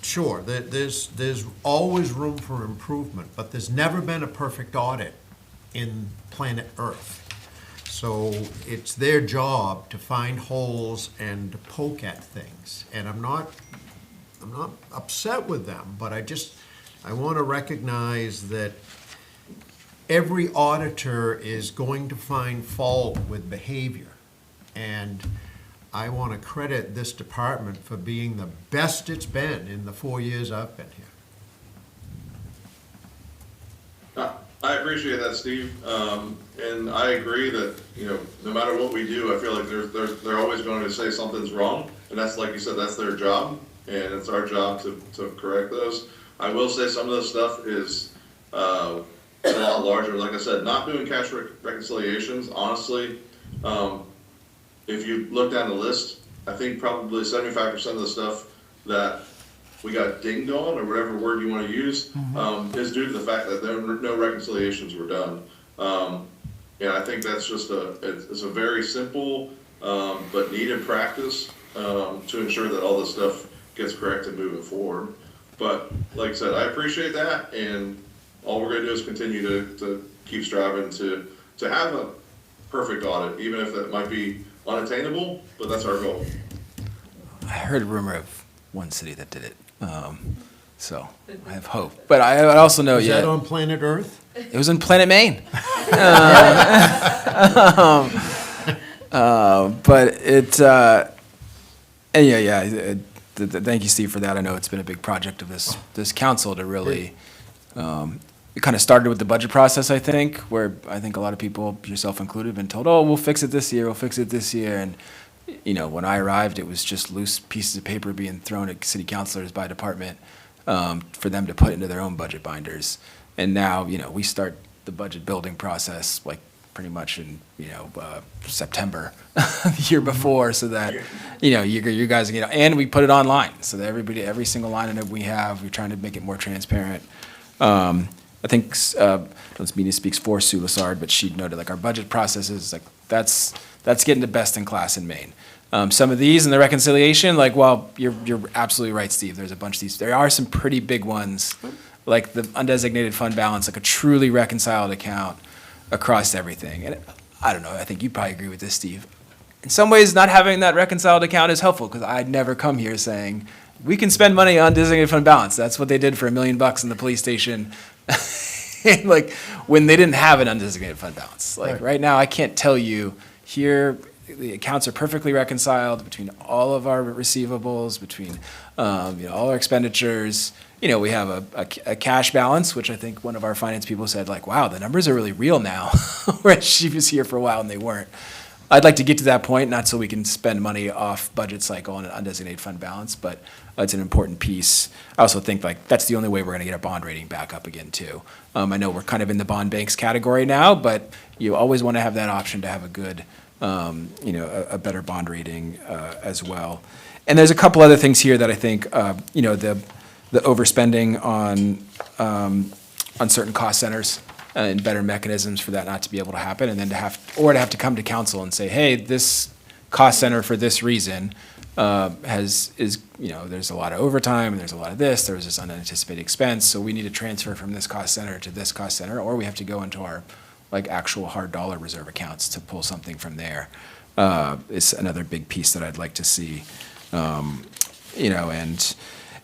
Speaker 3: sure, there's always room for improvement, but there's never been a perfect audit in planet Earth. So it's their job to find holes and to poke at things. And I'm not upset with them, but I want to recognize that every auditor is going to find fault with behavior. And I want to credit this department for being the best it's been in the 4 years I've been here.
Speaker 5: I appreciate that, Steve. And I agree that, no matter what we do, I feel like they're always going to say something's wrong. And that's, like you said, that's their job. And it's our job to correct those. I will say some of this stuff is a lot larger. Like I said, not doing cash reconciliations, honestly, if you look down the list, I think probably 75% of the stuff that we got dinged on, or whatever word you want to use, is due to the fact that no reconciliations were done. And I think that's just it's a very simple but need in practice, to ensure that all this stuff gets corrected moving forward. But like I said, I appreciate that, and all we're gonna do is continue to keep striving to have a perfect audit, even if that might be unattainable, but that's our goal.
Speaker 2: I heard a rumor of one city that did it, so I have hope. But I also know,
Speaker 3: Is that
Speaker 2: yeah,
Speaker 3: on planet Earth?
Speaker 2: it was in Planet Maine. But it, and thank you, Steve, for that. I know it's been a big project of this council to really, it kind of started with the budget process, I think, where I think a lot of people, yourself included, have been told, oh, we'll fix it this year, we'll fix it this year. And, when I arrived, it was just loose pieces of paper being thrown at city councilors by department for them to put into their own budget binders. And now, we start the budget building process like pretty much in, September the year before, so that, you guys, and we put it online so that every single line in it we have, we're trying to make it more transparent. I think, this media speaks for Sue Lassard, but she noted like our budget processes, like that's getting the best in class in Maine. Some of these in the reconciliation, like, well, you're absolutely right, Steve. There's a bunch of these. There are some pretty big ones, like the undesignated fund balance, like a truly reconciled account across everything. And I don't know, I think you probably agree with this, Steve. In some ways, not having that reconciled account is helpful, because I'd never come here saying, we can spend money on designated fund balance. That's what they did for $1 million in the police station. Like, when they didn't have an undesignated fund balance. Like, right now, I can't tell you, here, the accounts are perfectly reconciled between all of our receivables, between, all our expenditures. We have a cash balance, which I think one of our finance people said, like, wow, the numbers are really real now, whereas she was here for a while and they weren't. I'd like to get to that point, not so we can spend money off budget cycle on an undesignated fund balance, but it's an important piece. I also think like that's the only way we're going to get our bond rating back up again too. I know we're kind of in the bond banks category now, but you always want to have that option to have a good, a better bond rating as well. And there's a couple other things here that I think, the overspending on certain cost centers. And better mechanisms for that not to be able to happen, and then to have to come to council and say, hey, this cost center for this reason there's a lot of overtime, and there's a lot of this, there's this unanticipated expense, so we need to transfer from this cost center to this cost center, or we have to go into our like actual hard dollar reserve accounts to pull something from there. It's another big piece that I'd like to see, and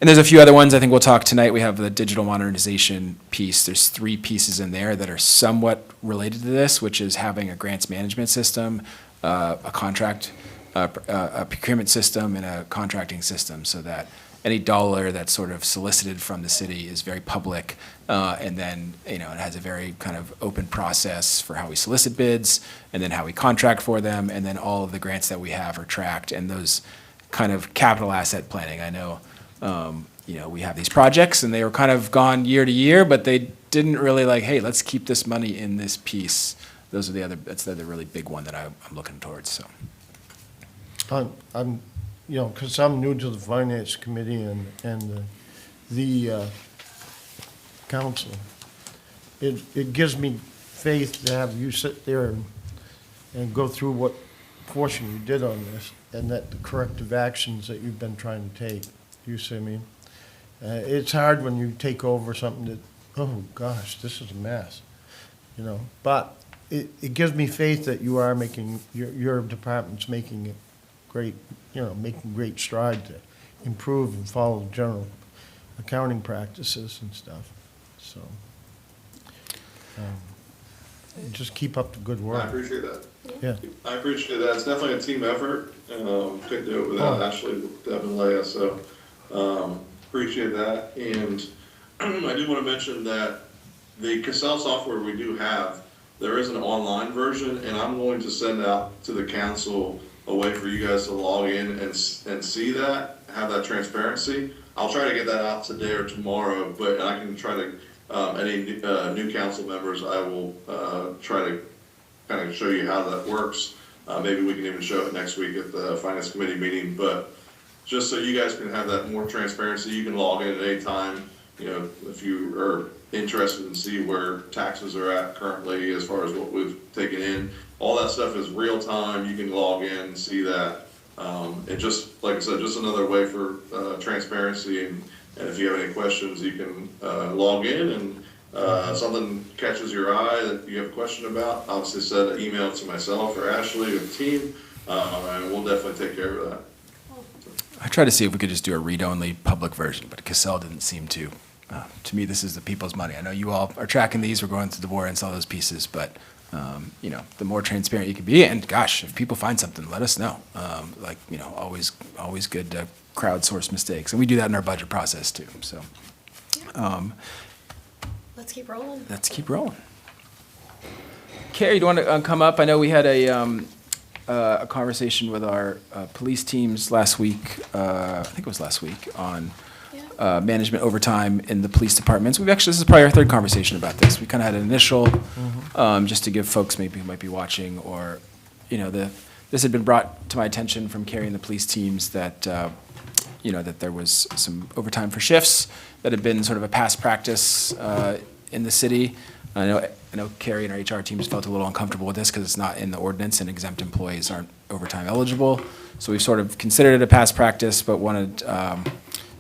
Speaker 2: there's a few other ones I think we'll talk tonight. We have the digital modernization piece. There's 3 pieces in there that are somewhat related to this, which is having a grants management system, a procurement system, and a contracting system, so that any dollar that's sort of solicited from the city is very public, and then, it has a very kind of open process for how we solicit bids, and then how we contract for them, and then all of the grants that we have are tracked, and those kind of capital asset planning. I know, we have these projects and they were kind of gone year to year, but they didn't really like, hey, let's keep this money in this piece. That's the other really big one that I'm looking towards, so.
Speaker 4: I'm because I'm new to the finance committee and the council. It gives me faith to have you sit there and go through what portion you did on this, and that the corrective actions that you've been trying to take. You see what I mean? It's hard when you take over something that, oh gosh, this is a mess, But it gives me faith that you are making, your department's making it great, making great stride to improve and follow general accounting practices and stuff. So, just keep up the good work.
Speaker 5: I appreciate that.
Speaker 4: Yeah.
Speaker 5: I appreciate that. It's definitely a team effort. Couldn't do it without Ashley, Deb, and Leah, so appreciate that. And I do want to mention that the Cassell software we do have, there is an online version, and I'm going to send out to the council a way for you guys to log in and see that, have that transparency. I'll try to get that out today or tomorrow, but I can try to, any new council members, I will try to kind of show you how that works. Maybe we can even show it next week at the finance committee meeting, but just so you guys can have that more transparency, you can log in at any time. If you are interested in see where taxes are at currently as far as what we've taken in. All that stuff is real time. You can log in and see that. And just, like I said, just another way for transparency. And if you have any questions, you can log in, and something catches your eye that you have a question about, obviously send an email to myself or Ashley or the team, and we'll definitely take care of that.
Speaker 2: I tried to see if we could just do a read-only public version, but Cassell didn't seem to. To me, this is the people's money. I know you all are tracking these, we're going through the warrants, all those pieces, but, you know, the more transparent you can be, and gosh, if people find something, let us know. Like, you know, always good to crowdsource mistakes, and we do that in our budget process too, so.
Speaker 1: Let's keep rolling.
Speaker 2: Let's keep rolling. Carrie, do you want to come up? I know we had a conversation with our police teams last week, I think it was last week, on management overtime in the police departments. This is probably our third conversation about this. We kind of had an initial, just to give folks maybe who might be watching, or, you know, this had been brought to my attention from Carrie and the police teams that, you know, that there was some overtime for shifts that had been sort of a past practice in the city. I know Carrie and our HR teams felt a little uncomfortable with this because it's not in the ordinance and exempt employees aren't overtime eligible. So we've sort of considered it a past practice, but wanted,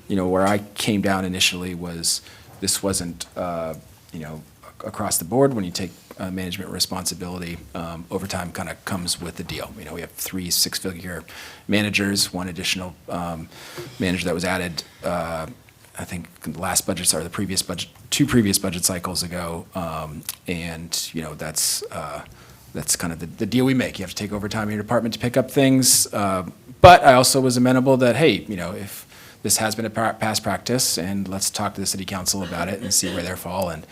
Speaker 2: you know, where I came down initially was this wasn't, you know, across the board. When you take management responsibility, overtime kind of comes with the deal. You know, we have 3 six-figure managers, one additional manager that was added, I think the last budgets are the previous budget, 2 previous budget cycles ago, and you know that's kind of the deal we make. You have to take overtime in your department to pick up things, but I also was amenable that, hey, you know, if this has been a past practice, and let's talk to the city council about it and see where they fall, and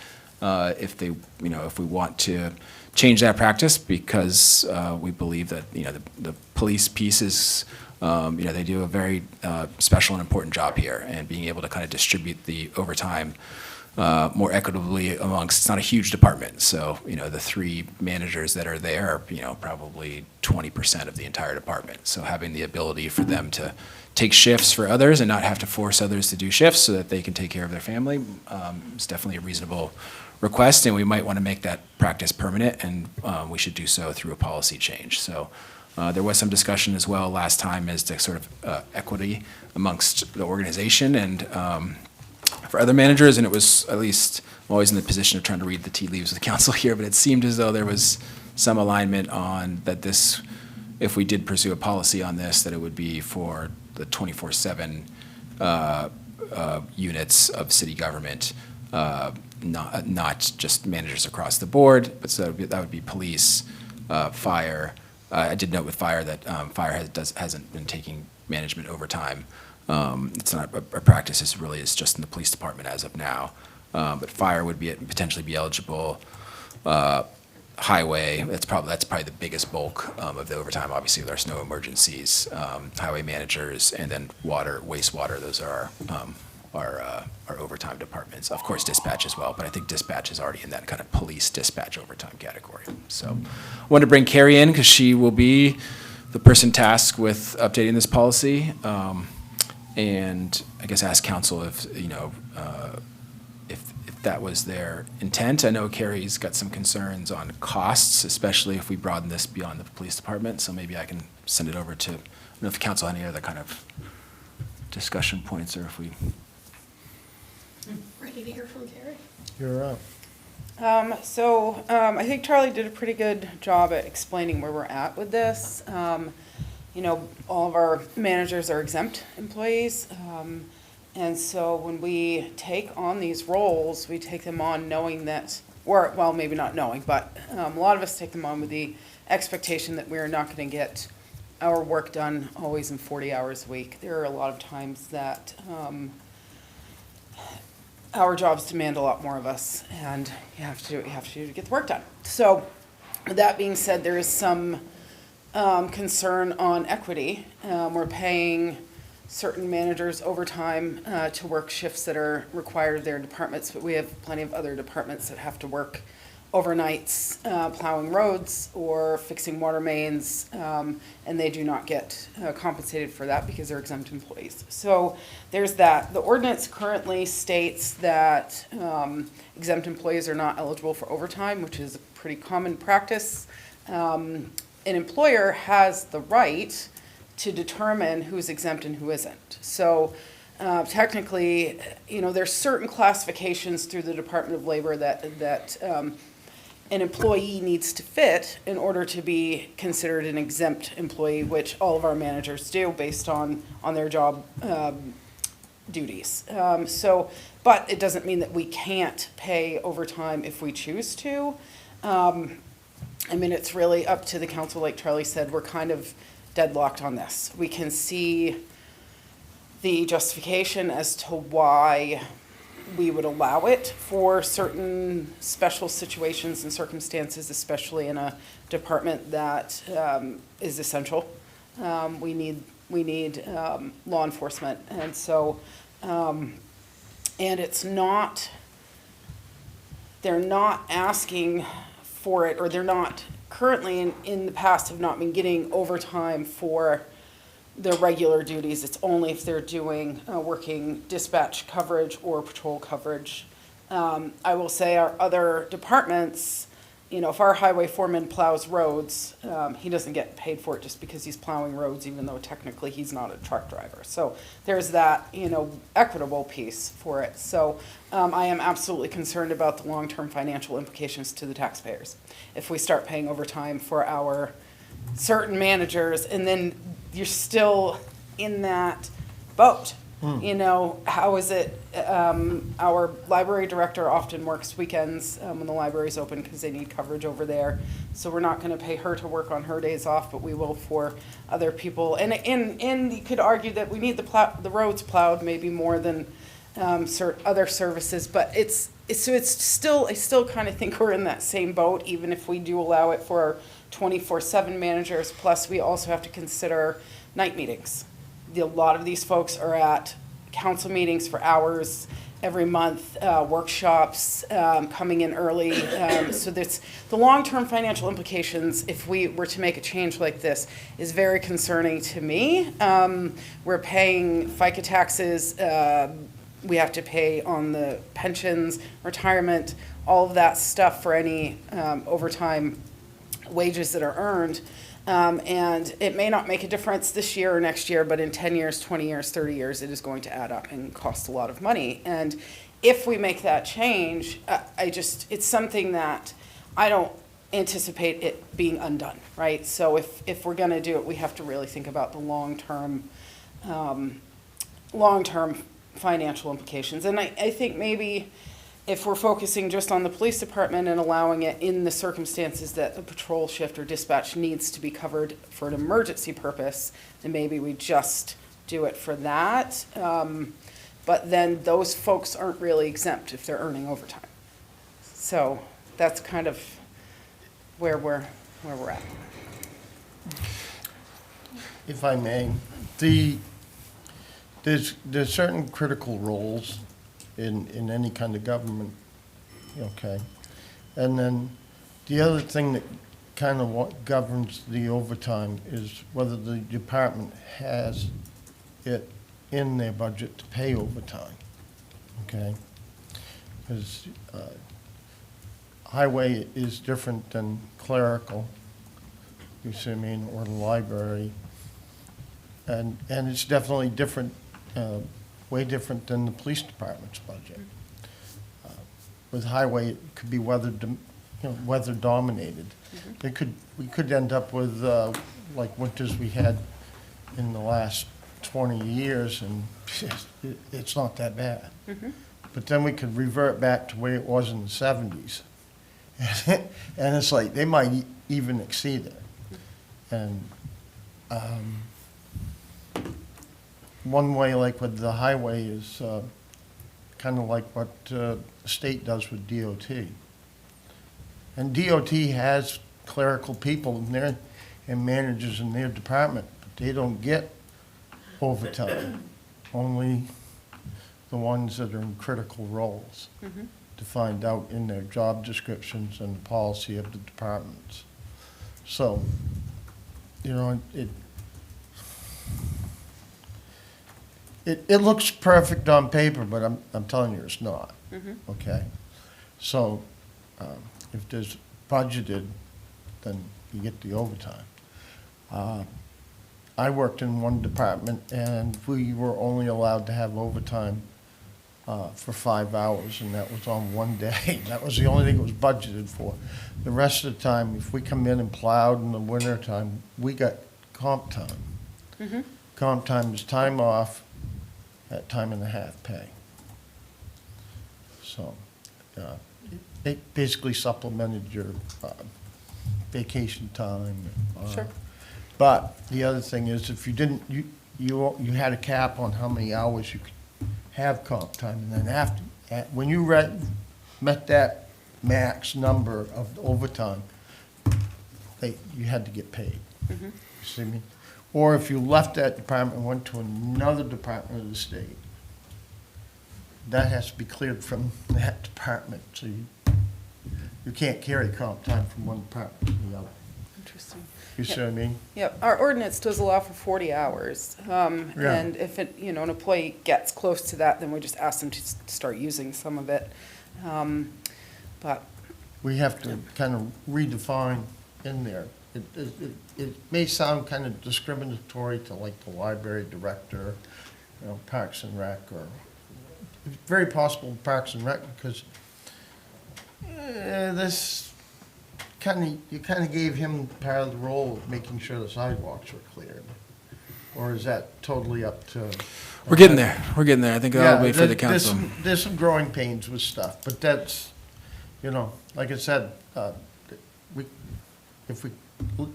Speaker 2: if they, you know, if we want to change that practice, because we believe that, you know, the police piece is. You know, they do a very special and important job here, and being able to kind of distribute the overtime more equitably amongst, it's not a huge department, so, you know, the 3 managers that are there are, you know, probably 20% of the entire department. So having the ability for them to take shifts for others and not have to force others to do shifts so that they can take care of their family is definitely a reasonable request, and we might want to make that practice permanent, and we should do so through a policy change. So. There was some discussion as well last time as to sort of equity amongst the organization and for other managers, and it was, at least, I'm always in the position of trying to read the tea leaves of the council here, but it seemed as though there was some alignment on that this, if we did pursue a policy on this, that it would be for the 24/7 units of city government, not just managers across the board, but so that would be police, fire. I did note with fire that fire hasn't been taking management overtime. It's not a practice. It really is just in the police department as of now. But fire would potentially be eligible. Highway, that's probably the biggest bulk of the overtime. Obviously, with our snow emergencies, highway managers, and then water, wastewater. Those are our overtime departments. Of course, dispatch as well, but I think dispatch is already in that kind of police dispatch overtime category. So I wanted to bring Carrie in because she will be the person tasked with updating this policy, and I guess ask council if, you know, if that was their intent. I know Carrie's got some concerns on costs, especially if we broaden this beyond the police department, so maybe I can send it over to, I don't know if council had any other kind of discussion points, or if we...
Speaker 1: Ready to hear from Carrie?
Speaker 4: You're up.
Speaker 9: I think Charlie did a pretty good job at explaining where we're at with this. You know, all of our managers are exempt employees. And so when we take on these roles, we take them on knowing that, or, well, maybe not knowing, but a lot of us take them on with the expectation that we're not going to get our work done always in 40 hours a week. There are a lot of times that our jobs demand a lot more of us, and you have to do what you have to do to get the work done. So, with that being said, there is some concern on equity. We're paying certain managers overtime to work shifts that are required of their departments, but we have plenty of other departments that have to work overnights plowing roads or fixing water mains, and they do not get compensated for that because they're exempt employees. So there's that. The ordinance currently states that exempt employees are not eligible for overtime, which is a pretty common practice. An employer has the right to determine who's exempt and who isn't. So technically, there's certain classifications through the Department of Labor that an employee needs to fit in order to be considered an exempt employee, which all of our managers do based on their job duties. But it doesn't mean that we can't pay overtime if we choose to. It's really up to the council, like Charlie said, we're kind of deadlocked on this. We can see the justification as to why we would allow it for certain special situations and circumstances, especially in a department that is essential. We need law enforcement, and so, and it's not, they're not asking for it, or they're not currently in the past have not been getting overtime for their regular duties. It's only if they're doing, working dispatch coverage or patrol coverage. I will say our other departments, if our highway foreman plows roads, he doesn't get paid for it just because he's plowing roads, even though technically he's not a truck driver. So there's that, equitable piece for it. So I am absolutely concerned about the long-term financial implications to the taxpayers. If we start paying overtime for our certain managers, and then you're still in that boat. How is it, our library director often works weekends when the library's open because they need coverage over there. So we're not gonna pay her to work on her days off, but we will for other people. And you could argue that we need the roads plowed maybe more than other services, but I still kind of think we're in that same boat, even if we do allow it for our 24/7 managers. Plus, we also have to consider night meetings. A lot of these folks are at council meetings for hours every month, workshops, coming in early. So that's the long-term financial implications, if we were to make a change like this, is very concerning to me. We're paying FICA taxes, we have to pay on the pensions, retirement, all of that stuff for any overtime wages that are earned. And it may not make a difference this year or next year, but in 10 years, 20 years, 30 years, it is going to add up and cost a lot of money. And if we make that change, it's something that I don't anticipate it being undone, right? So if we're gonna do it, we have to really think about the long-term financial implications. And I think maybe if we're focusing just on the police department and allowing it in the circumstances that a patrol shift or dispatch needs to be covered for an emergency purpose, then maybe we just do it for that. But then those folks aren't really exempt if they're earning overtime. So that's kind of where we're at.
Speaker 4: If I may, there's certain critical roles in any kind of government, okay? And then the other thing that kind of what governs the overtime is whether the department has it in their budget to pay overtime, okay? Because highway is different than clerical, you see what I mean, or the library. And it's definitely different, way different than the police department's budget. With highway, it could be weather dominated. We could end up with, like winters we had in the last 20 years, and it's not that bad. But then we could revert back to where it was in the 70s. And it's like, they might even exceed it. And one way, like with the highway, is kind of like what the state does with DOT. And DOT has clerical people in there and managers in their department, but they don't get overtime. Only the ones that are in critical roles. to find out in their job descriptions and the policy of the departments. So, you know, it looks perfect on paper, but I'm telling you, it's not, okay? So, if there's budgeted, then you get the overtime. I worked in one department, and we were only allowed to have overtime for 5 hours, and that was on one day. That was the only thing it was budgeted for. The rest of the time, if we come in and plowed in the winter time, we got comp time. Comp time is time off at time and a half pay. So, it basically supplemented your vacation time.
Speaker 9: Sure.
Speaker 4: But the other thing is, if you didn't, you had a cap on how many hours you could have comp time, and then after, when you met that max number of overtime, you had to get paid. You see me? Or if you left that department and went to another department of the state, that has to be cleared from that department, so you can't carry comp time from one department to the other.
Speaker 9: Interesting.
Speaker 4: You see what I mean?
Speaker 9: Yep, our ordinance does allow for 40 hours. And if it, you know, an employee gets close to that, then we just ask them to start using some of it. But,
Speaker 4: We have to kind of redefine in there. It may sound kind of discriminatory to like the library director, you know, Parks and Rec, or it's very possible Parks and Rec, because this you kind of gave him part of the role of making sure the sidewalks were cleared. Or is that totally up to?
Speaker 2: We're getting there. We're getting there. I think I'll
Speaker 4: Yeah,
Speaker 2: wait for the
Speaker 4: there's
Speaker 2: council.
Speaker 4: there's some growing pains with stuff, but that's, you know, like I said, if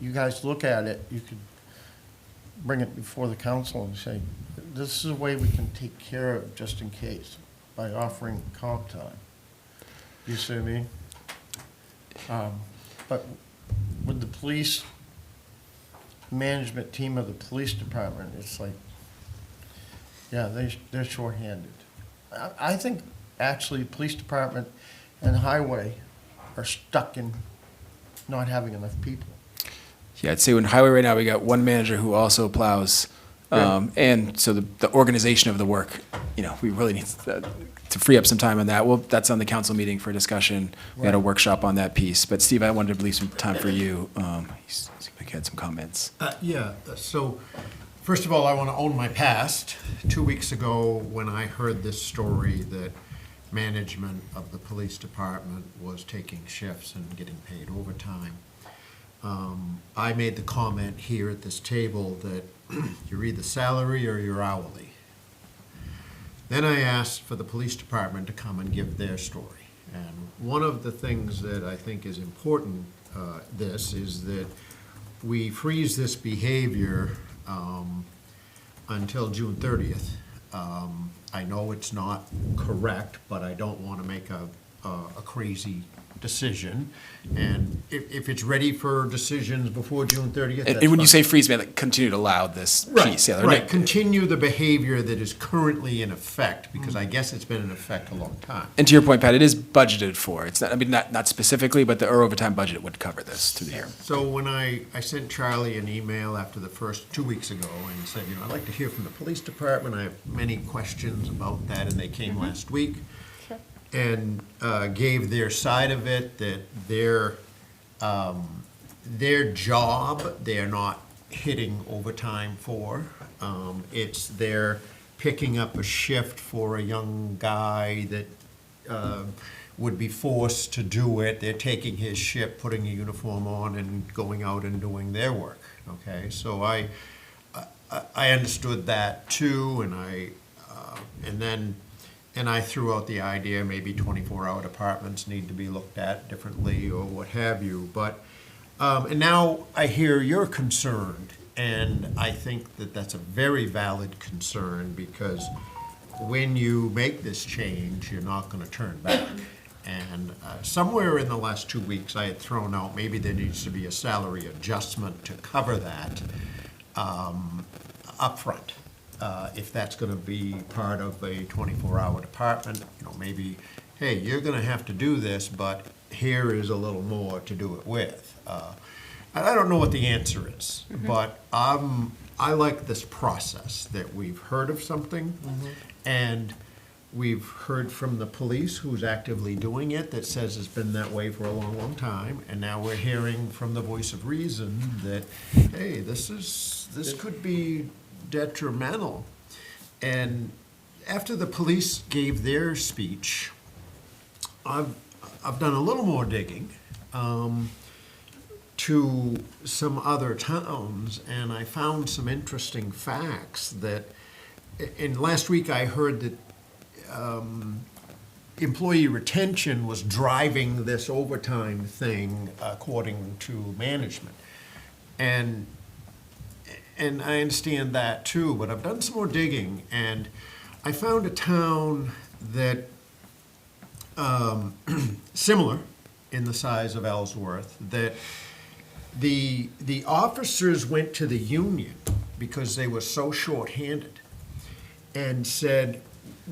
Speaker 4: you guys look at it, you could bring it before the council and say, this is a way we can take care of it just in case, by offering comp time. You see what I mean? But with the police management team of the police department, it's like, yeah, they're shorthanded. I think actually police department and highway are stuck in not having enough people.
Speaker 2: Yeah, I'd say in highway right now, we got one manager who also plows. And so the organization of the work, you know, we really need to free up some time on that. Well, that's on the council meeting for discussion. We had a workshop on that piece. But Steve, I wanted to leave some time for you. You seemed like you had some comments.
Speaker 3: So, first of all, I want to own my past. 2 weeks ago, when I heard this story that management of the police department was taking shifts and getting paid overtime, I made the comment here at this table that you're either salary or you're hourly. Then I asked for the police department to come and give their story. And one of the things that I think is important, is that we freeze this behavior until June 30th. I know it's not correct, but I don't want to make a crazy decision. And if it's ready for decisions before June 30th, that's
Speaker 2: And when you
Speaker 3: fine.
Speaker 2: say freeze, man, like continue to allow this piece. Yeah,
Speaker 3: Right, continue the behavior that is currently in effect, because I guess it's been in effect a long time.
Speaker 2: And to your point, Pat, it is budgeted for. It's not, I mean, not specifically, but the overtime budget would cover this through the year.
Speaker 3: So when I sent Charlie an email after the first 2 weeks ago and said, you know, I'd like to hear from the police department, I have many questions about that, and they came last week. And gave their side of it, that their job, they're not hitting overtime for. It's they're picking up a shift for a young guy that would be forced to do it. They're taking his shift, putting a uniform on and going out and doing their work, okay? So I understood that too, and I threw out the idea, maybe 24-hour departments need to be looked at differently or what have you. But, and now I hear you're concerned, and I think that that's a very valid concern, because when you make this change, you're not going to turn back. And somewhere in the last 2 weeks, I had thrown out maybe there needs to be a salary adjustment to cover that upfront. If that's going to be part of a 24-hour department, you know, maybe, hey, you're gonna have to do this, but here is a little more to do it with. I don't know what the answer is, but I like this process, that we've heard of something, and we've heard from the police, who's actively doing it, that says it's been that way for a long, long time, and now we're hearing from the voice of reason that, hey, this could be detrimental. And after the police gave their speech, I've done a little more digging to some other towns, and I found some interesting facts that, and last week I heard that employee retention was driving this overtime thing, according to management. And I understand that too, but I've done some more digging, and I found a town that, similar in the size of Ellsworth, that the officers went to the union because they were so short-handed and said,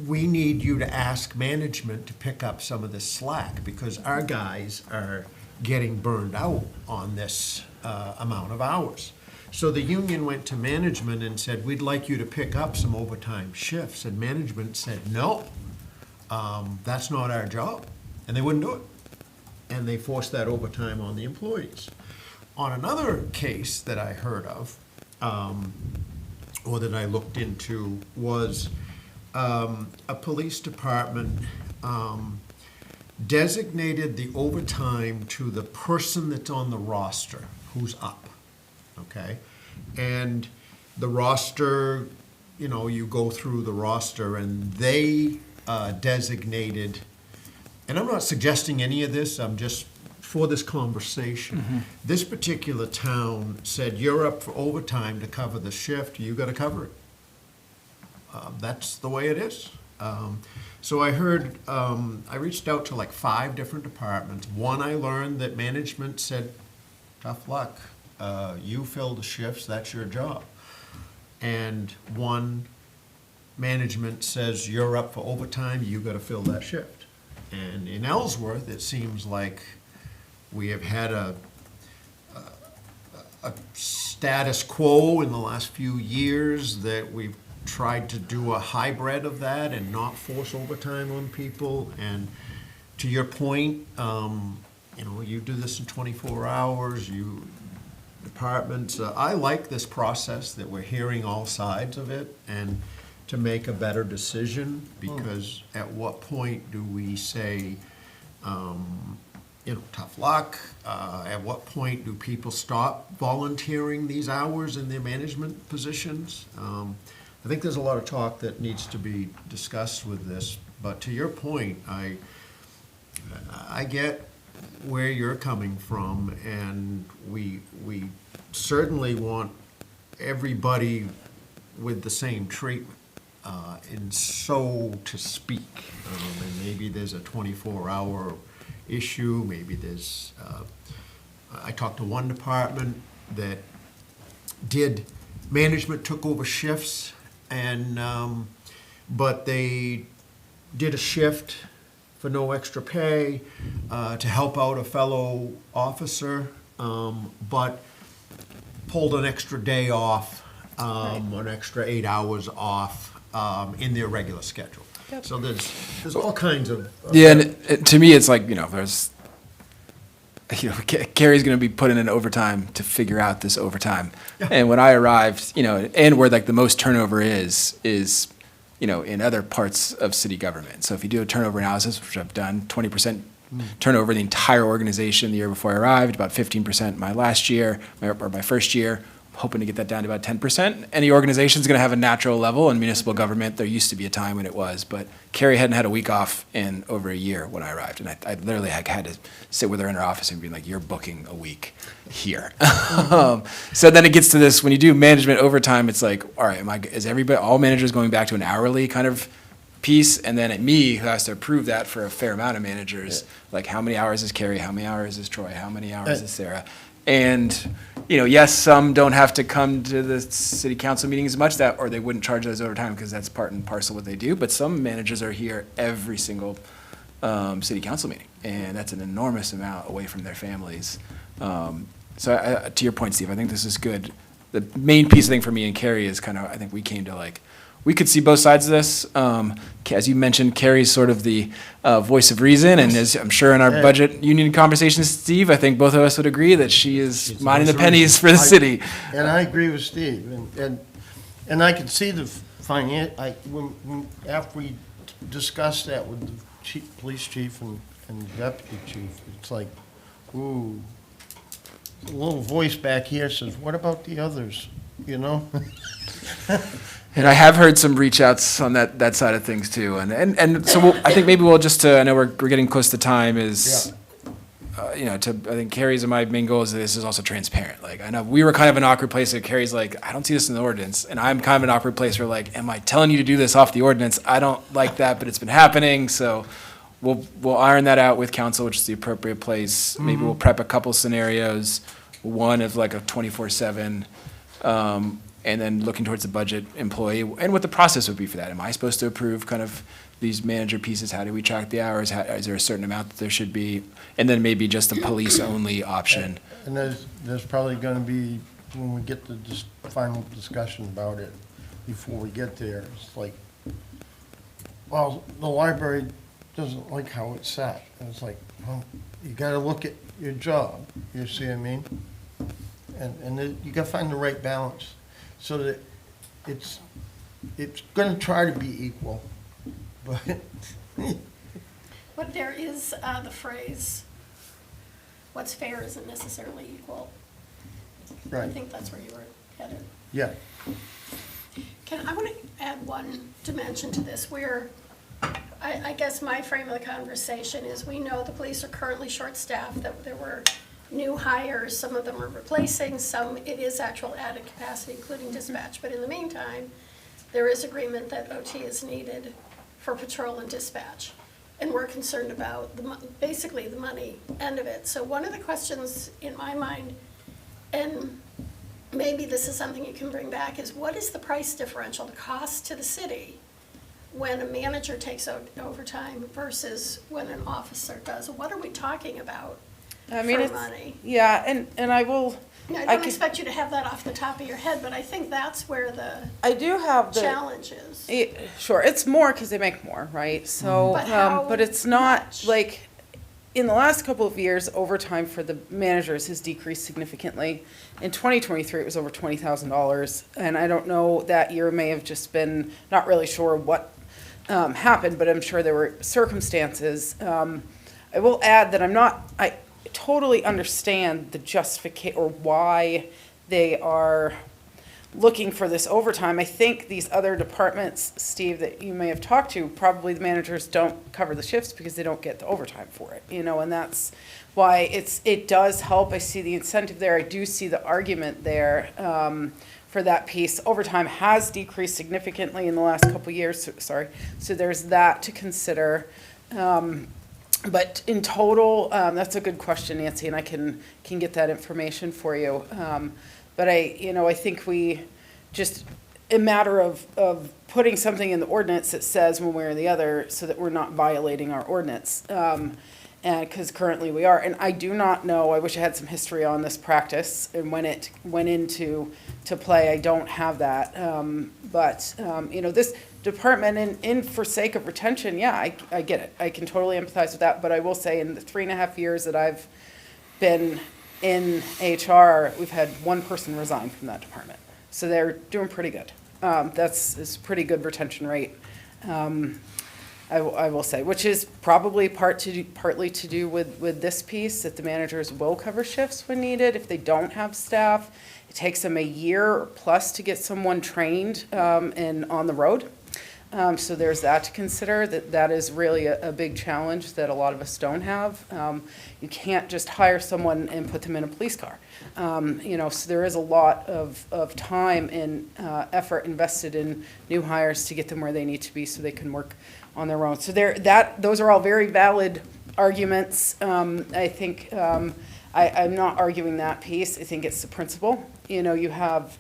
Speaker 3: we need you to ask management to pick up some of this slack because our guys are getting burned out on this amount of hours. So the union went to management and said, we'd like you to pick up some overtime shifts. And management said, no, that's not our job. And they wouldn't do it. And they forced that overtime on the employees. On another case that I heard of, or that I looked into, was a police department designated the overtime to the person that's on the roster, who's up, okay? And the roster, you know, you go through the roster, and they designated, and I'm not suggesting any of this, I'm just for this conversation. This particular town said, you're up for overtime to cover the shift, you gotta cover it. That's the way it is. So I heard, I reached out to like 5 different departments. One, I learned that management said, tough luck, you fill the shifts, that's your job. And one, management says, you're up for overtime, you gotta fill that shift. And in Ellsworth, it seems like we have had a status quo in the last few years that we've tried to do a hybrid of that and not force overtime on people. And to your point, you know, you do this in 24 hours, you departments, I like this process that we're hearing all sides of it and to make a better decision, because at what point do we say, you know, tough luck? At what point do people stop volunteering these hours in their management positions? I think there's a lot of talk that needs to be discussed with this, but to your point, I get where you're coming from, and we certainly want everybody with the same treatment, and so to speak. And maybe there's a 24-hour issue, maybe there's, I talked to one department that management took over shifts, and but they did a shift for no extra pay to help out a fellow officer, but pulled an extra day off, an extra 8 hours off in their regular schedule.
Speaker 9: Yep.
Speaker 3: So there's all kinds of.
Speaker 2: Yeah, and to me, it's like, there's, Carrie's going to be putting in overtime to figure out this overtime.
Speaker 3: Yeah.
Speaker 2: And when I arrived, and where like the most turnover is, in other parts of city government. So if you do a turnover analysis, which I've done, 20% turnover in the entire organization the year before I arrived, about 15% my last year, or my first year. Hoping to get that down to about 10%. Any organization's going to have a natural level. In municipal government, there used to be a time when it was, but Carrie hadn't had a week off in over a year when I arrived, and I literally had to sit with her in her office and be like, "You're booking a week here." So then it gets to this: when you do management overtime, it's like, all right, is everybody, all managers going back to an hourly kind of piece? And then at me, who has to approve that for a fair amount of managers, like how many hours is Carrie, how many hours is Troy, how many hours is Sarah? And, yes, some don't have to come to the city council meetings as much, or they wouldn't charge those overtime because that's part and parcel what they do. But some managers are here every single city council meeting, and that's an enormous amount away from their families. So to your point, Steve, I think this is good. The main piece thing for me and Carrie is kind of, I think we came to like, we could see both sides of this. As you mentioned, Carrie's sort of the voice of reason, and as I'm sure in our
Speaker 4: Yeah.
Speaker 2: budget union conversations, Steve, I think both of us would agree that she is
Speaker 3: She's the
Speaker 2: minding the
Speaker 3: voice of
Speaker 2: pennies for the city.
Speaker 4: And I agree with Steve, and I can see the after we discussed that with the chief, police chief and deputy chief, it's like, ooh, a little voice back here says, what about the others, you know?
Speaker 2: And I have heard some reach outs on that side of things too. And so I think maybe we'll just, I know we're getting close to time is, I think Carrie's and my main goal is that this is also transparent. Like, I know we were kind of an awkward place that Carrie's like, I don't see this in the ordinance. And I'm kind of an awkward place where like, am I telling you to do this off the ordinance? I don't like that, but it's been happening. So we'll iron that out with council, which is the appropriate place. Maybe we'll prep a couple scenarios, one of like a 24/7, and then looking towards the budget employee and what the process would be for that. Am I supposed to approve kind of these manager pieces? How do we track the hours? Is there a certain amount that there should be? And then maybe just a police-only option.
Speaker 4: And there's probably gonna be, when we get to this final discussion about it, before we get there, it's like, well, the library doesn't like how it's set. And it's like, well, you gotta look at your job, you see what I mean? And you gotta find the right balance, so that it's gonna try to be equal, but
Speaker 1: But there is the phrase, what's fair isn't necessarily equal. I
Speaker 4: Right.
Speaker 1: think that's where you were headed.
Speaker 4: yeah.
Speaker 1: I want to add one dimension to this, where I guess my frame of the conversation is, we know the police are currently short-staffed, that there were new hires, some of them are replacing, some it is actual added capacity, including dispatch. But in the meantime, there is agreement that OT is needed for patrol and dispatch. And we're concerned about basically the money end of it. So one of the questions in my mind, and maybe this is something you can bring back, is what is the price differential, the cost to the city, when a manager takes overtime versus when an officer does? What are we talking about
Speaker 9: I mean,
Speaker 1: for
Speaker 9: it's,
Speaker 1: money?
Speaker 9: yeah, and I will,
Speaker 1: Now, I
Speaker 9: I
Speaker 1: don't
Speaker 9: can-
Speaker 1: expect you to have that off the top of your head, but I think that's where the
Speaker 9: I do have the.
Speaker 1: challenge is.
Speaker 9: Sure, it's more because they make more, right? So,
Speaker 1: But how
Speaker 9: but it's not
Speaker 1: much?
Speaker 9: like, in the last couple of years, overtime for the managers has decreased significantly. In 2023, it was over $20,000, and I don't know, that year may have just been, not really sure what happened, but I'm sure there were circumstances. I will add that I totally understand the justification, or why they are looking for this overtime. I think these other departments, Steve, that you may have talked to, probably the managers don't cover the shifts because they don't get the overtime for it, and that's why it does help. I see the incentive there. I do see the argument there for that piece. Overtime has decreased significantly in the last couple of years, so there's that to consider. But in total, that's a good question, Nancy, and I can get that information for you. But I think we just, a matter of putting something in the ordinance that says one way or the other, so that we're not violating our ordinance. And because currently we are, and I do not know, I wish I had some history on this practice and when it went into play. I don't have that. But this department, in for sake of retention, yeah, I get it. I can totally empathize with that. But I will say, in the 3.5 years that I've been in HR, we've had one person resign from that department. So they're doing pretty good. It's a pretty good retention rate. I will say, which is probably partly to do with this piece, that the managers will cover shifts when needed. If they don't have staff, it takes them a year or plus to get someone trained and on the road. So there's that to consider. That is really a big challenge that a lot of us don't have. You can't just hire someone and put them in a police car. So there is a lot of time and effort invested in new hires to get them where they need to be so they can work on their own. So those are all very valid arguments. I think I'm not arguing that piece. I think it's the principle. You have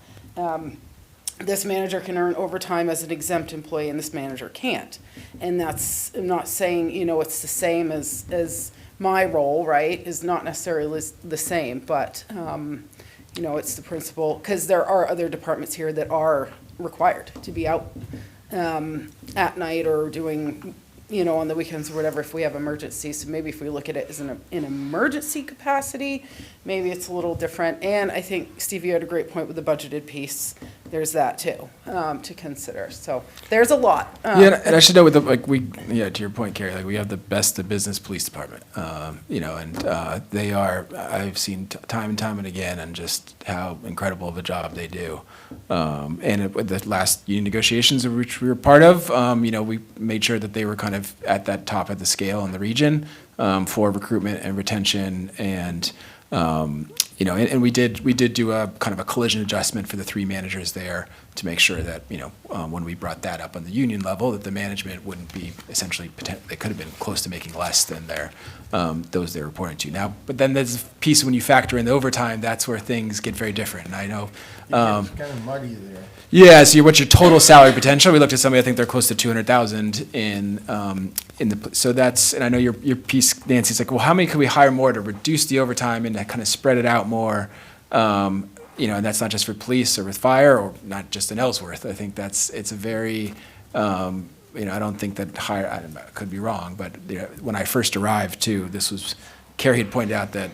Speaker 9: this manager can earn overtime as an exempt employee and this manager can't. And that's, I'm not saying, you know, it's the same as my role, right, is not necessarily the same, but, you know, it's the principle, because there are other departments here that are required to be out at night or doing, you know, on the weekends or whatever if we have emergencies. So maybe if we look at it as an emergency capacity, maybe it's a little different. And I think, Steve, you had a great point with the budgeted piece. There's that too, to consider. So there's a lot.
Speaker 2: Yeah, and I should know with the, like, to your point, Carrie, like, we have the best of business police department, you know, and they are, I've seen time and time and again, and just how incredible of a job they do. And with the last union negotiations of which we were part of, you know, we made sure that they were kind of at that top of the scale in the region for recruitment and retention, and you know, and we did do a kind of a collision adjustment for the 3 managers there to make sure that, you know, when we brought that up on the union level, that the management wouldn't be essentially, they could have been close to making less than those they're reporting to now. But then there's a piece when you factor in the overtime, that's where things get very different. And I know,
Speaker 4: It's kind of muddy there.
Speaker 2: yeah, so what's your total salary potential? We looked at somebody, I think they're close to 200,000 in the, so that's, and I know your piece, Nancy's like, well, how many could we hire more to reduce the overtime and to kind of spread it out more? You know, and that's not just for police or with fire, or not just in Ellsworth. I think it's a very, you know, I don't think that I could be wrong, but you know, when I first arrived too, Carrie had pointed out that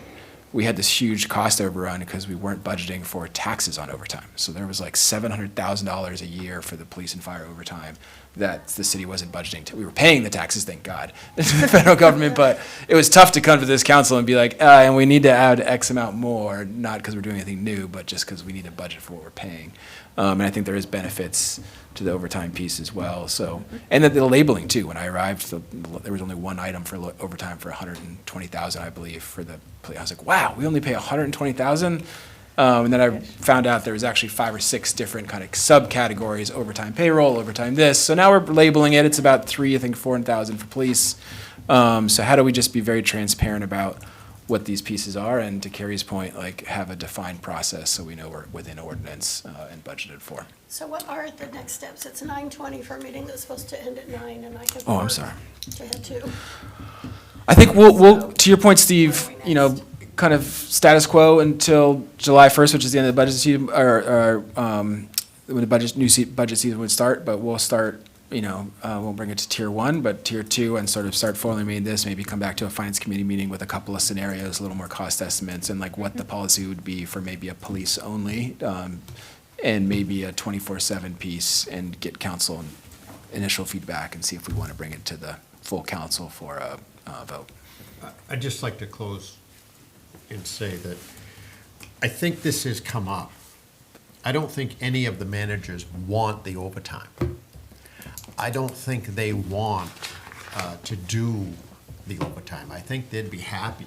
Speaker 2: we had this huge cost overrun because we weren't budgeting for taxes on overtime. So there was like $700,000 a year for the police and fire overtime that the city wasn't budgeting to. We were paying the taxes, thank God, to the federal government, but it was tough to come to this council and be like, and we need to add X amount more, not because we're doing anything new, but just because we need a budget for what we're paying. And I think there is benefits to the overtime piece as well. So, and the labeling too. When I arrived, there was only one item for overtime for $120,000, I believe, for the police. I was like, wow, we only pay $120,000. And then I found out there was actually 5 or 6 different kind of subcategories: overtime payroll, overtime this. So now we're labeling it. It's about 4,000 for police. So how do we just be very transparent about what these pieces are, and to Carrie's point, like, have a defined process so we know we're within ordinance and budgeted for.
Speaker 1: So what are the next steps? It's 9:20 for a meeting that's supposed to end at 9, and I have
Speaker 2: Oh, I'm
Speaker 1: work
Speaker 2: sorry.
Speaker 1: to head to.
Speaker 2: I think we'll, to your point, Steve, you know, kind of status quo until July 1st, which is the end of the budget season, or when the budget season would start, but we'll start, you know, we'll bring it to tier 1, but tier 2, and sort of start formulating this, maybe come back to a finance committee meeting with a couple of scenarios, a little more cost estimates, and like what the policy would be for maybe a police only, and maybe a 24/7 piece, and get council and initial feedback and see if we want to bring it to the full council for a vote.
Speaker 3: I'd just like to close and say that I think this has come up. I don't think any of the managers want the overtime. I don't think they want to do the overtime. I think they'd be happy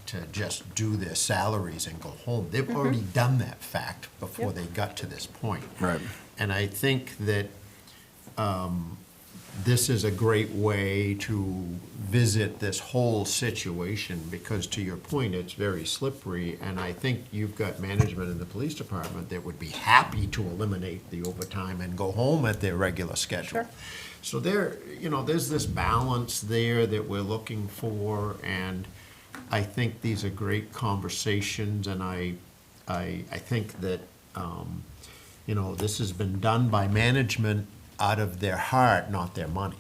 Speaker 3: to just do their salaries and go home. They've already done that fact before they got to this point.
Speaker 2: Right.
Speaker 3: And I think that this is a great way to visit this whole situation, because to your point, it's very slippery, and I think you've got management in the police department that would be happy to eliminate the overtime and go home at their regular schedule.
Speaker 9: Sure.
Speaker 3: So there, you know, there's this balance there that we're looking for, and I think these are great conversations, and I think that, you know, this has been done by management out of their heart, not their money.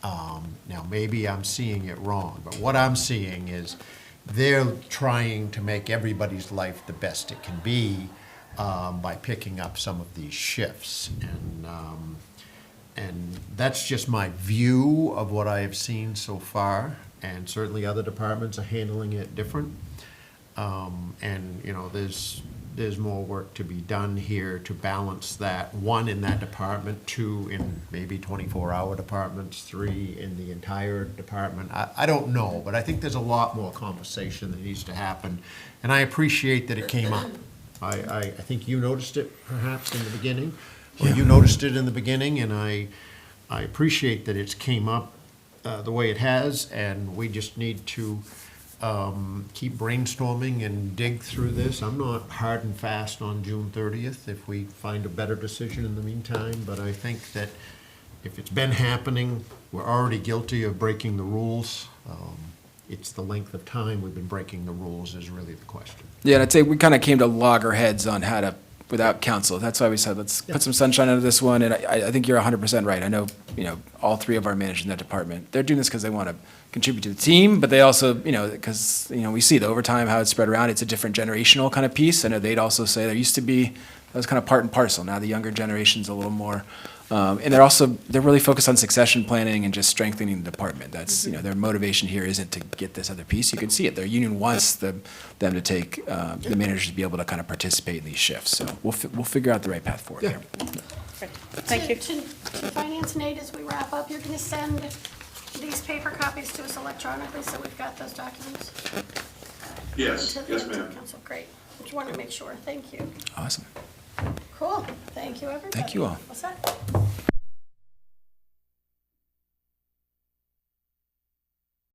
Speaker 3: Now, maybe I'm seeing it wrong, but what I'm seeing is they're trying to make everybody's life the best it can be by picking up some of these shifts. And that's just my view of what I have seen so far, and certainly other departments are handling it different. And, you know, there's more work to be done here to balance that, 1, in that department, 2, in maybe 24-hour departments, 3, in the entire department. I don't know, but I think there's a lot more conversation that needs to happen, and I appreciate that it came up. I think you noticed it perhaps in the beginning, or you noticed it in the beginning, and I appreciate that it's came up the way it has, and we just need to keep brainstorming and dig through this. I'm not hard and fast on June 30th if we find a better decision in the meantime, but I think that if it's been happening, we're already guilty of breaking the rules. It's the length of time we've been breaking the rules is really the question.
Speaker 2: Yeah, and I'd say we kind of came to log our heads on how to, without council. That's why we said, let's put some sunshine into this one, and I think you're 100% right. I know, all three of our managers in that department, they're doing this because they want to contribute to the team, but they also, because, we see the overtime, how it's spread around, it's a different generational kind of piece. I know they'd also say there used to be, that was kind of part and parcel. Now the younger generation's a little more, and they're really focused on succession planning and just strengthening the department. That's, their motivation here isn't to get this other piece. You can see it. Their union wants them to take, the managers to be able to kind of participate in these shifts. So we'll figure out the right path forward here.
Speaker 7: Thank you.
Speaker 1: To Finance, Nate, as we wrap up, you're gonna send these paper copies to us electronically, so we've got those documents?
Speaker 5: Yes,
Speaker 1: To the
Speaker 5: yes, ma'am.
Speaker 1: council, great. Just wanted to make sure, thank you.
Speaker 2: Awesome.
Speaker 1: Cool, thank you, everybody.
Speaker 2: Thank you all.
Speaker 1: What's that?